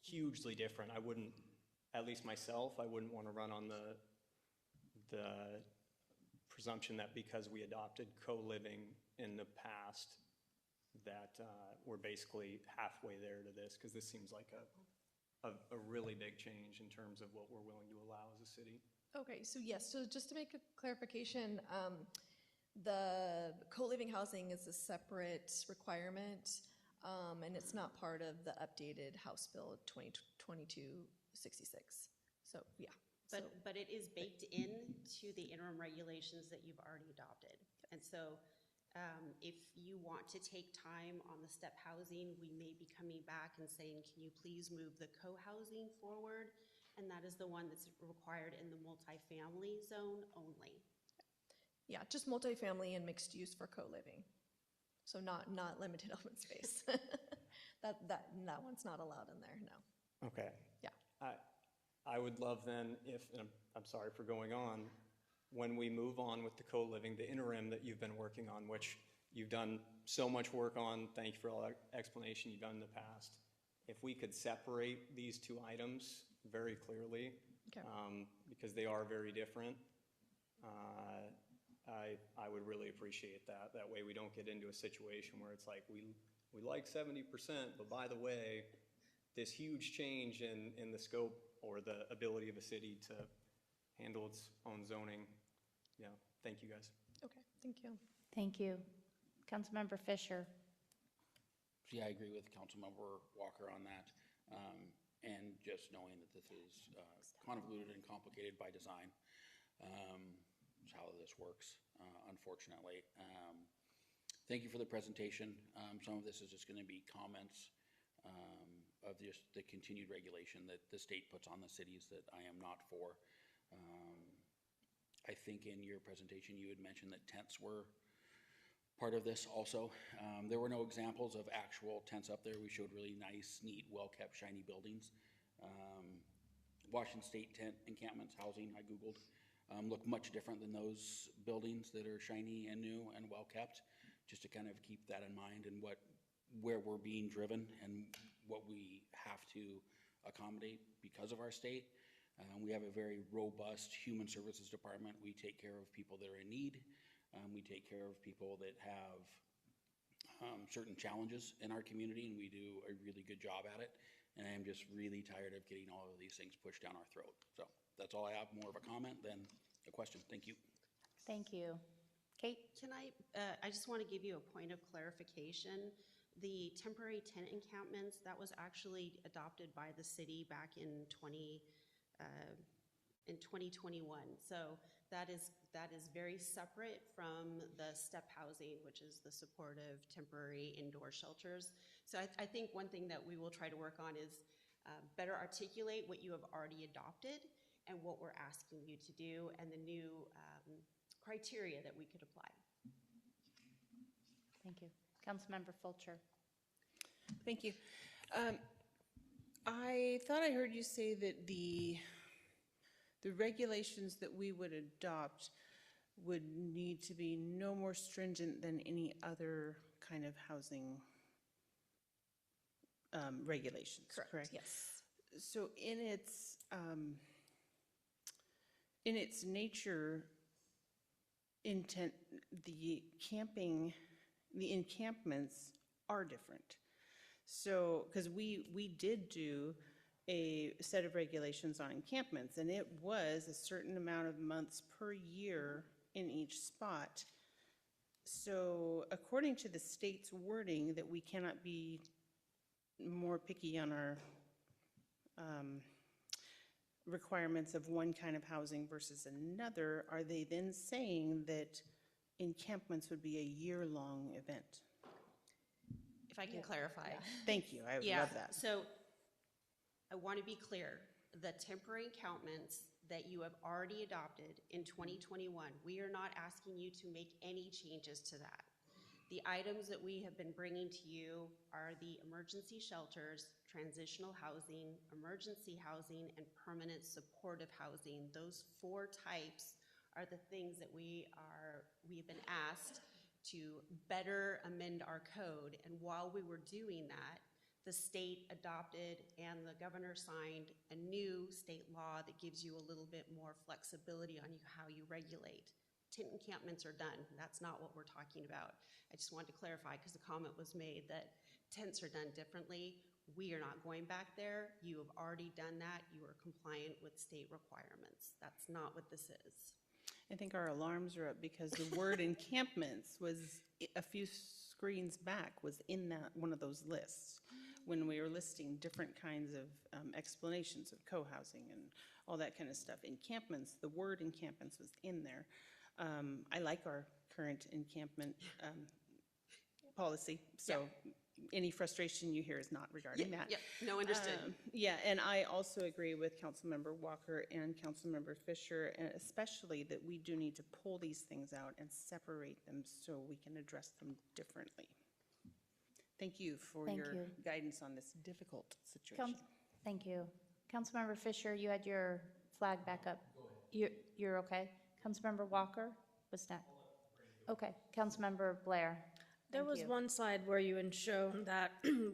hugely different. I wouldn't, at least myself, I wouldn't want to run on the presumption that because we adopted co-living in the past that we're basically halfway there to this, because this seems like a really big change in terms of what we're willing to allow as a city. Okay, so yes, so just to make a clarification, the co-living housing is a separate requirement, and it's not part of the updated House Bill 2266. So, yeah. But it is baked into the interim regulations that you've already adopted. And so if you want to take time on the step housing, we may be coming back and saying, can you please move the co-housing forward? And that is the one that's required in the multifamily zone only. Yeah, just multifamily and mixed use for co-living. So not limited open space. that one's not allowed in there, no. Okay. Yeah. I would love then if, and I'm sorry for going on, when we move on with the co-living, the interim that you've been working on, which you've done so much work on, thank you for all that explanation you've done in the past. If we could separate these two items very clearly, okay. Because they are very different, I would really appreciate that. That way we don't get into a situation where it's like we like 70%, but by the way, this huge change in the scope or the ability of a city to handle its own zoning. Yeah, thank you guys. Okay, thank you. Thank you. Councilmember Fisher. Yeah, I agree with Councilmember Walker on that. And just knowing that this is convoluted and complicated by design, is how this works, unfortunately. Thank you for the presentation. Some of this is just going to be comments of just the continued regulation that the state puts on the cities that I am not for. I think in your presentation you had mentioned that tents were part of this also. There were no examples of actual tents up there. We showed really nice, neat, well-kept, shiny buildings. Washington State tent encampments housing, I Googled, look much different than those buildings that are shiny and new and well-kept, just to kind of keep that in mind and where we're being driven and what we have to accommodate because of our state. We have a very robust human services department. We take care of people that are in need. We take care of people that have certain challenges in our community, and we do a really good job at it. And I'm just really tired of getting all of these things pushed down our throat. So that's all I have, more of a comment than a question. Thank you. Thank you. Kate? Can I just want to give you a point of clarification. The temporary tent encampments, that was actually adopted by the city back in 2021. So that is very separate from the step housing, which is the supportive temporary indoor shelters. So I think one thing that we will try to work on is better articulate what you have already adopted and what we're asking you to do and the new criteria that we could apply. Thank you. Councilmember Fulcher. Thank you. I thought I heard you say that the regulations that we would adopt would need to be no more stringent than any other kind of housing regulations, correct? Yes. So in its nature, intent, the encampments are different. So, because we did do a set of regulations on encampments, and it was a certain amount of months per year in each spot. So according to the state's wording that we cannot be more picky on our requirements of one kind of housing versus another, are they then saying that encampments would be a year-long event? If I can clarify. Thank you, I would love that. So I want to be clear, the temporary encampments that you have already adopted in 2021, we are not asking you to make any changes to that. The items that we have been bringing to you are the emergency shelters, transitional housing, emergency housing, and permanent supportive housing. Those 4 types are the things that we've been asked to better amend our code. And while we were doing that, the state adopted and the governor signed a new state law that gives you a little bit more flexibility on how you regulate. Tent encampments are done. That's not what we're talking about. I just wanted to clarify because the comment was made that tents are done differently. We are not going back there. You have already done that. You are compliant with state requirements. That's not what this is. I think our alarms are up because the word encampments was a few screens back was in that one of those lists when we were listing different kinds of explanations of co-housing and all that kind of stuff. Encampments, the word encampments was in there. I like our current encampment policy, so any frustration you hear is not regarding that. Yep, no, understood. Yeah, and I also agree with Councilmember Walker and Councilmember Fisher, and especially that we do need to pull these things out and separate them so we can address them differently. Thank you for your guidance on this difficult situation. Thank you. Councilmember Fisher, you had your flag back up. You're okay? Councilmember Walker was next. Okay, Councilmember Blair. There was one slide where you had shown that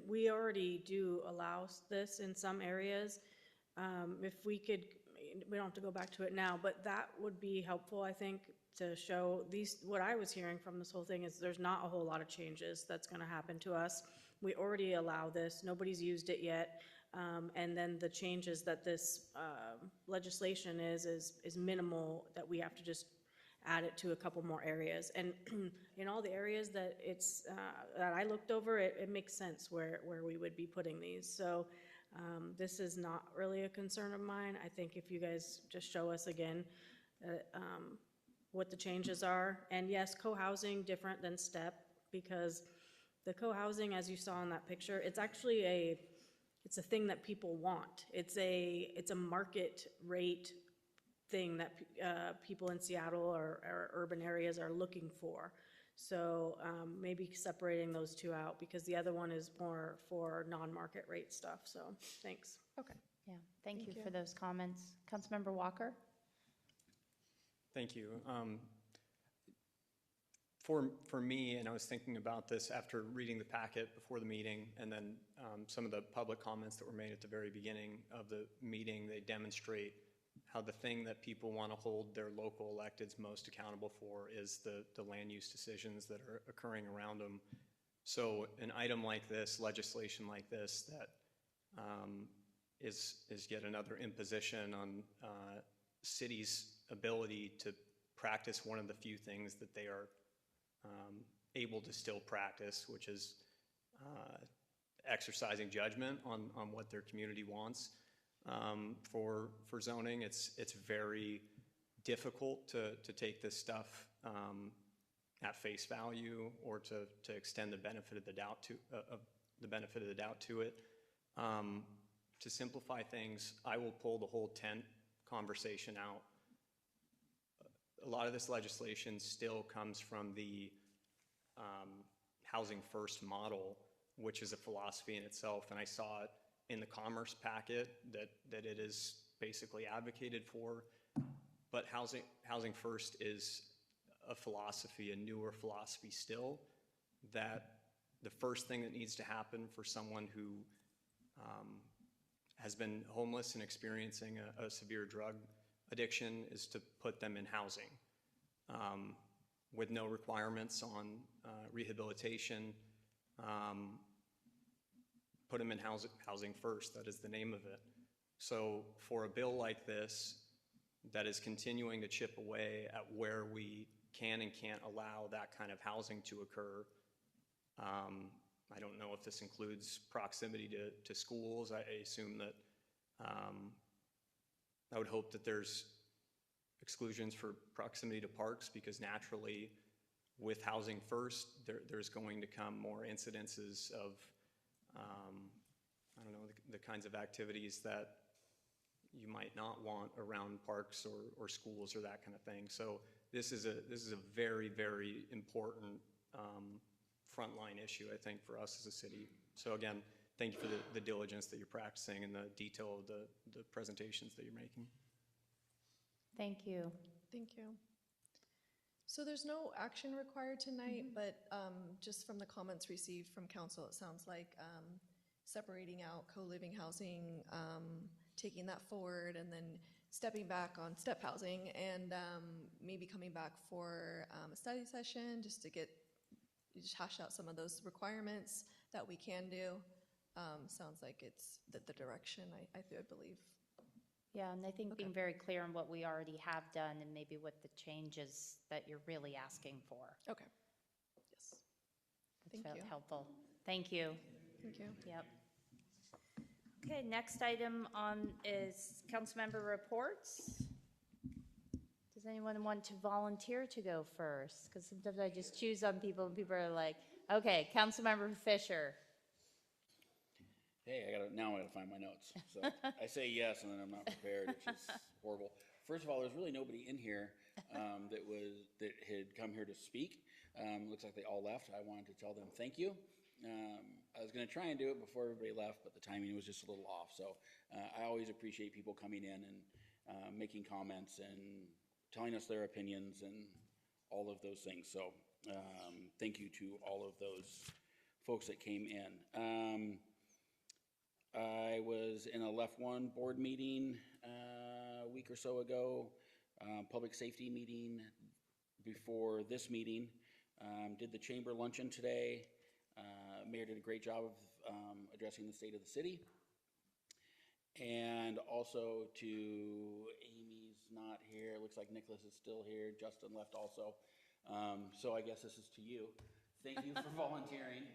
we already do allow this in some areas. If we could, we don't have to go back to it now, but that would be helpful, I think, to show these. What I was hearing from this whole thing is there's not a whole lot of changes that's going to happen to us. We already allow this. Nobody's used it yet. And then the changes that this legislation is minimal, that we have to just add it to a couple more areas. And in all the areas that it's that I looked over, it makes sense where we would be putting these. So this is not really a concern of mine. I think if you guys just show us again what the changes are. And yes, co-housing different than STEP, because the co-housing, as you saw in that picture, it's actually a thing that people want. It's a market rate thing that people in Seattle or urban areas are looking for. So maybe separating those two out, because the other one is more for non-market rate stuff. So thanks. Okay. Yeah, thank you for those comments. Councilmember Walker? Thank you. For me, and I was thinking about this after reading the packet before the meeting, and then some of the public comments that were made at the very beginning of the meeting, they demonstrate how the thing that people want to hold their local electeds most accountable for is the land use decisions that are occurring around them. So an item like this, legislation like this, that is yet another imposition on cities' ability to practice one of the few things that they are able to still practice, which is exercising judgment on what their community wants. For zoning, it's very difficult to take this stuff at face value or to extend the benefit of the doubt to it. To simplify things, I will pull the whole tent conversation out. A lot of this legislation still comes from the housing first model, which is a philosophy in itself, and I saw it in the commerce packet that it is basically advocated for. But housing first is a philosophy, a newer philosophy still, that the first thing that needs to happen for someone who has been homeless and experiencing a severe drug addiction is to put them in housing with no requirements on rehabilitation. Put them in housing first, that is the name of it. So for a bill like this that is continuing to chip away at where we can and can't allow that kind of housing to occur, I don't know if this includes proximity to schools. I assume that I would hope that there's exclusions for proximity to parks, because naturally with housing first, there's going to come more incidences of I don't know, the kinds of activities that you might not want around parks or schools or that kind of thing. So this is a very, very important frontline issue, I think, for us as a city. So again, thank you for the diligence that you're practicing and the detail of the presentations that you're making. Thank you. Thank you. So there's no action required tonight, but just from the comments received from council, it sounds like separating out co-living housing, taking that forward, and then stepping back on step housing, and maybe coming back for a study session just to just hash out some of those requirements that we can do. Sounds like it's the direction, I believe. Yeah, and I think Okay. being very clear on what we already have done and maybe what the changes that you're really asking for. Okay. Yes. That's Thank you. helpful. Thank you. Thank you. Yep. Okay, next item on is council member reports. Does anyone want to volunteer to go first? Because sometimes I just choose on people and people are like, okay, council member Fisher. Hey, now I gotta find my notes. So I say yes, and then I'm not prepared, which is horrible. First of all, there's really nobody in here that had come here to speak. Looks like they all left. I wanted to tell them thank you. I was gonna try and do it before everybody left, but the timing was just a little off. So I always appreciate people coming in and making comments and telling us their opinions and all of those things. So thank you to all of those folks that came in. I was in a Left One board meeting a week or so ago, public safety meeting before this meeting. Did the chamber luncheon today. Mayor did a great job of addressing the state of the city. And also to Amy's not here. Looks like Nicholas is still here. Justin left also. So I guess this is to you. Thank you for volunteering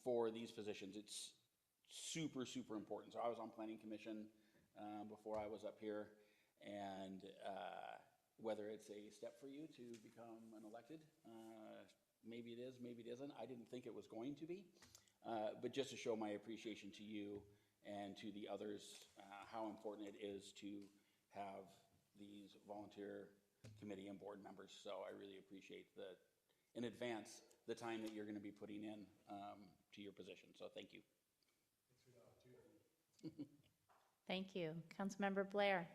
for these positions. It's super, super important. So I was on Planning Commission before I was up here, and whether it's a step for you to become an elected, maybe it is, maybe it isn't. I didn't think it was going to be, but just to show my appreciation to you and to the others, how important it is to have these volunteer committee and board members. So I really appreciate in advance, the time that you're going to be putting in to your position. So thank you. Thank you. Councilmember Blair.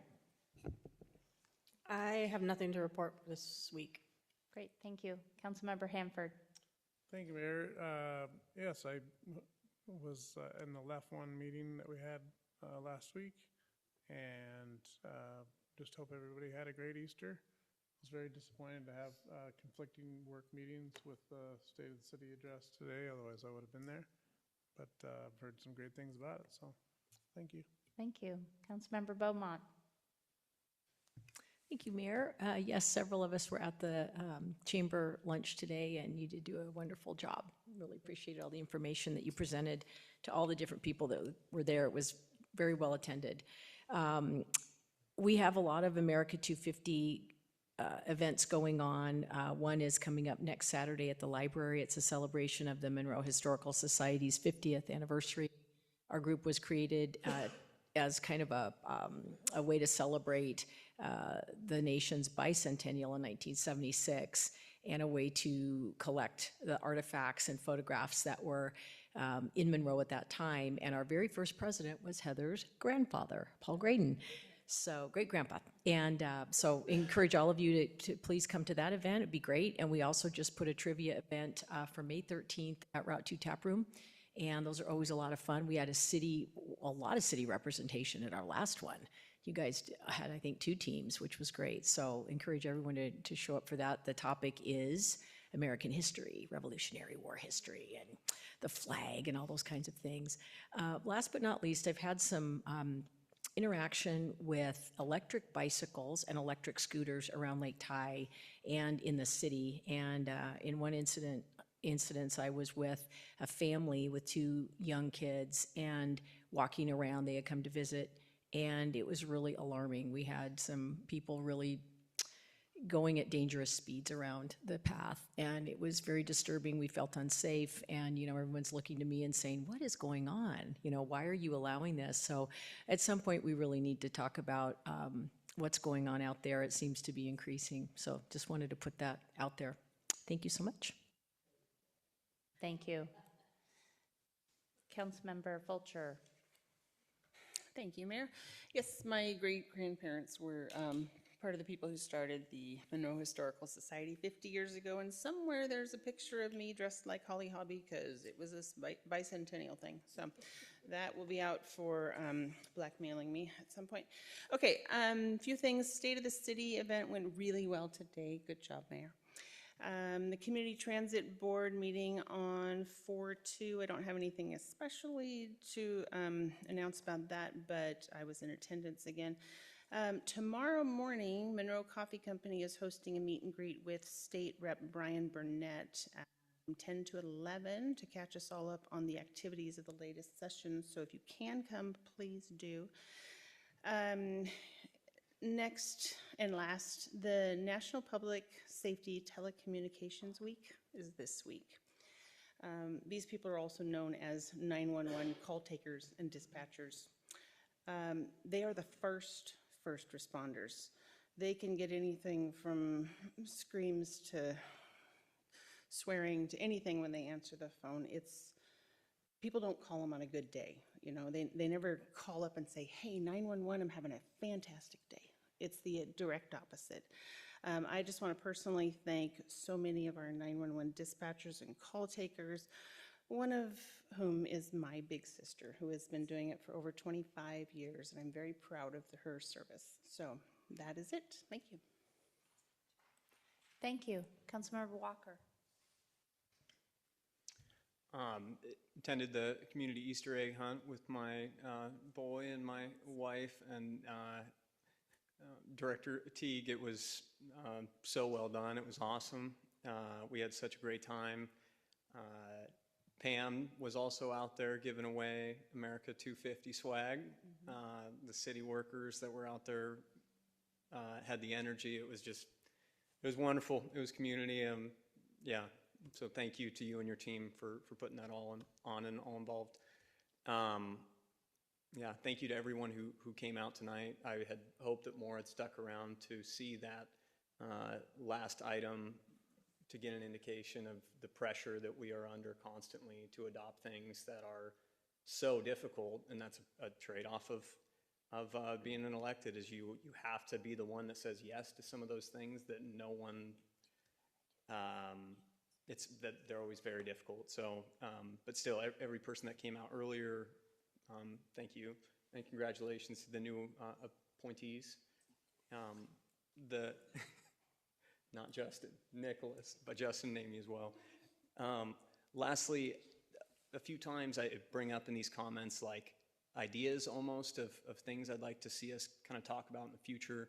I have nothing to report this week. Great, thank you. Councilmember Hanford. Thank you, Mayor. Yes, I was in the Left One meeting that we had last week, and just hope everybody had a great Easter. I was very disappointed to have conflicting work meetings with the State of the City address today, otherwise I would have been there. But I've heard some great things about it, so thank you. Thank you. Councilmember Beaumont. Thank you, Mayor. Yes, several of us were at the chamber lunch today, and you did do a wonderful job. Really appreciated all the information that you presented to all the different people that were there. It was very well attended. We have a lot of America 250 events going on. One is coming up next Saturday at the library. It's a celebration of the Monroe Historical Society's 50th anniversary. Our group was created as kind of a way to celebrate the nation's bicentennial in 1976, and a way to collect the artifacts and photographs that were in Monroe at that time. And our very first president was Heather's grandfather, Paul Graydon. So, great-grandpa. And so encourage all of you to please come to that event. It'd be great. And we also just put a trivia event for May 13th at Route 2 Tap Room. And those are always a lot of fun. We had a lot of city representation at our last one. You guys had, I think, 2 teams, which was great. So encourage everyone to show up for that. The topic is American history, Revolutionary War history, and the flag and all those kinds of things. Last but not least, I've had some interaction with electric bicycles and electric scooters around Lake Ty and in the city. And in one incident, I was with a family with 2 young kids and walking around. They had come to visit, and it was really alarming. We had some people really going at dangerous speeds around the path, and it was very disturbing. We felt unsafe, and everyone's looking to me and saying, what is going on? Why are you allowing this? So at some point we really need to talk about what's going on out there. It seems to be increasing, so just wanted to put that out there. Thank you so much. Thank you. Councilmember Fulcher. Thank you, Mayor. Yes, my great-grandparents were part of the people who started the Monroe Historical Society 50 years ago, and somewhere there's a picture of me dressed like Holly Hobby because it was a bicentennial thing. So that will be out for blackmailing me at some point. Okay, few things. State of the City event went really well today. Good job, Mayor. The Community Transit Board meeting on 4/2. I don't have anything especially to announce about that, but I was in attendance again. Tomorrow morning, Monroe Coffee Company is hosting a meet and greet with State Rep Brian Burnett from 10 to 11 to catch us all up on the activities of the latest session. So if you can come, please do. Next and last, the National Public Safety Telecommunications Week is this week. These people are also known as 911 call takers and dispatchers. They are the first responders. They can get anything from screams to swearing to anything when they answer the phone. People don't call them on a good day. They never call up and say, hey, 911, I'm having a fantastic day. It's the direct opposite. I just want to personally thank so many of our 911 dispatchers and call takers, one of whom is my big sister, who has been doing it for over 25 years, and I'm very proud of her service. So that is it. Thank you. Thank you. Councilmember Walker. Attended the community Easter egg hunt with my boy and my wife, and Director Teague. It was so well done. It was awesome. We had such a great time. Pam was also out there giving away America 250 swag. The city workers that were out there had the energy. It was wonderful. It was community. Yeah. So thank you to you and your team for putting that all on and all involved. Yeah, thank you to everyone who came out tonight. I had hoped that more had stuck around to see that last item, to get an indication of the pressure that we are under constantly to adopt things that are so difficult. And that's a trade-off of being an elected, is you have to be the one that says yes to some of those things that no one, that they're always very difficult. So, but still, every person that came out earlier, thank you. and congratulations to the new appointees. The not Justin, Nicholas, but Justin and Amy as well. Lastly, a few times I bring up in these comments like ideas almost of things I'd like to see us kind of talk about in the future.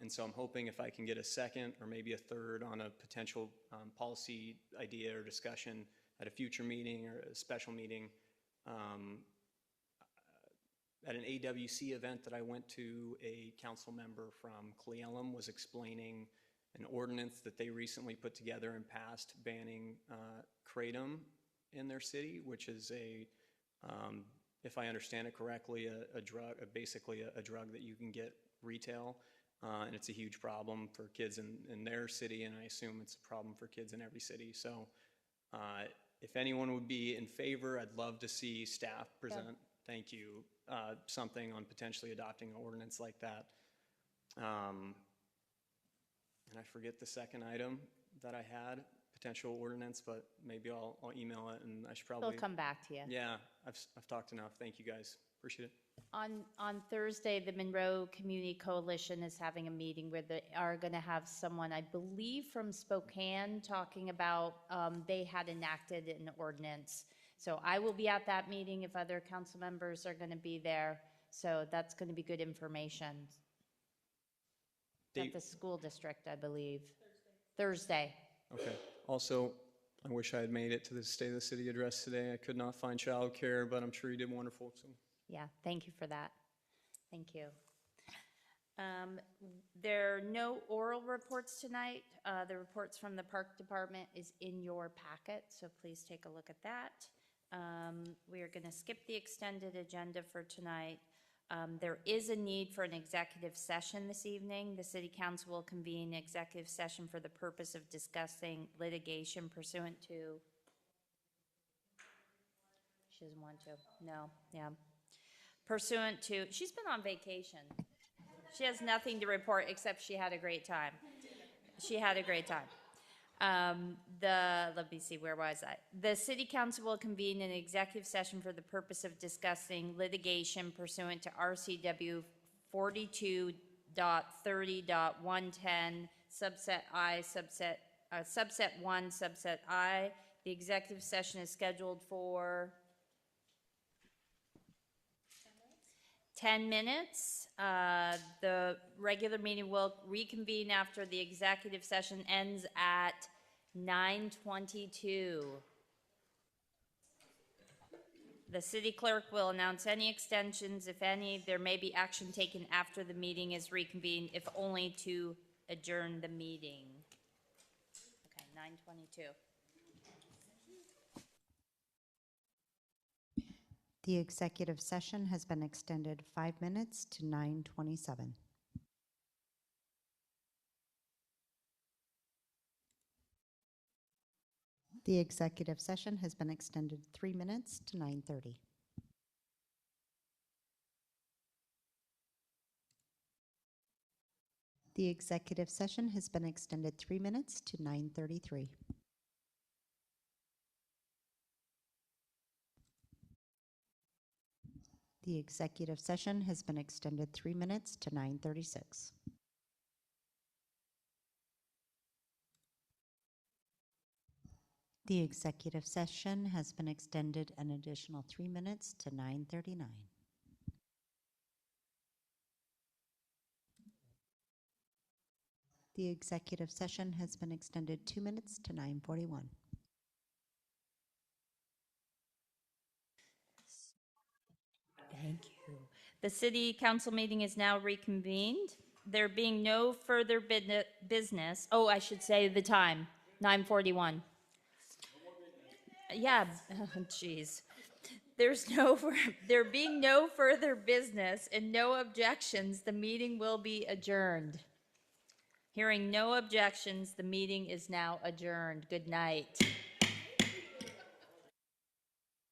And so I'm hoping if I can get a second or maybe a third on a potential policy idea or discussion at a future meeting or a special meeting. At an AWC event that I went to, a council member from Cleellum was explaining an ordinance that they recently put together and passed banning kratom in their city, which is if I understand it correctly, a drug, basically a drug that you can get retail, and it's a huge problem for kids in their city, and I assume it's a problem for kids in every city. So if anyone would be in favor, I'd love to see staff present, thank you, something on potentially adopting an ordinance like that. And I forget the second item that I had, potential ordinance, but maybe I'll email it, and I should probably... We'll come back to you. Yeah, I've talked enough. Thank you, guys. Appreciate it. On Thursday, the Monroe Community Coalition is having a meeting where they are going to have someone, I believe from Spokane, talking about, they had enacted an ordinance. So I will be at that meeting if other council members are going to be there. So that's going to be good information. At the school district, I believe. Thursday. Okay. Also, I wish I had made it to the State of the City address today. I could not find childcare, but I'm sure you did wonderful. So. Yeah, thank you for that. Thank you. There are no oral reports tonight. The reports from the Park Department is in your packet, so please take a look at that. We are going to skip the extended agenda for tonight. There is a need for an executive session this evening. The City Council will convene an executive session for the purpose of discussing litigation pursuant to... She doesn't want to. No, yeah. Pursuant to... She's been on vacation. She has nothing to report except she had a great time. She had a great time. Let me see, where was I? The City Council will convene an executive session for the purpose of discussing litigation pursuant to RCW 42.30.110, subset I, subset 1, subset I. The executive session is scheduled for 10 minutes. The regular meeting will reconvene after the executive session ends at 9:22. The city clerk will announce any extensions, if any. There may be action taken after the meeting is reconvened, if only to adjourn the meeting. Okay, 9:22. The executive session has been extended 5 minutes to 9:27. The executive session has been extended 3 minutes to 9:30. The executive session has been extended 3 minutes to 9:33. The executive session has been extended 3 minutes to 9:36. The executive session has been extended an additional 3 minutes to 9:39. The executive session has been extended 2 minutes to 9:41. Thank you. The city council meeting is now reconvened. There being no further business, oh, I should say the time, 9:41. Yeah, jeez. There being no further business and no objections, the meeting will be adjourned. Hearing no objections, the meeting is now adjourned. Good night.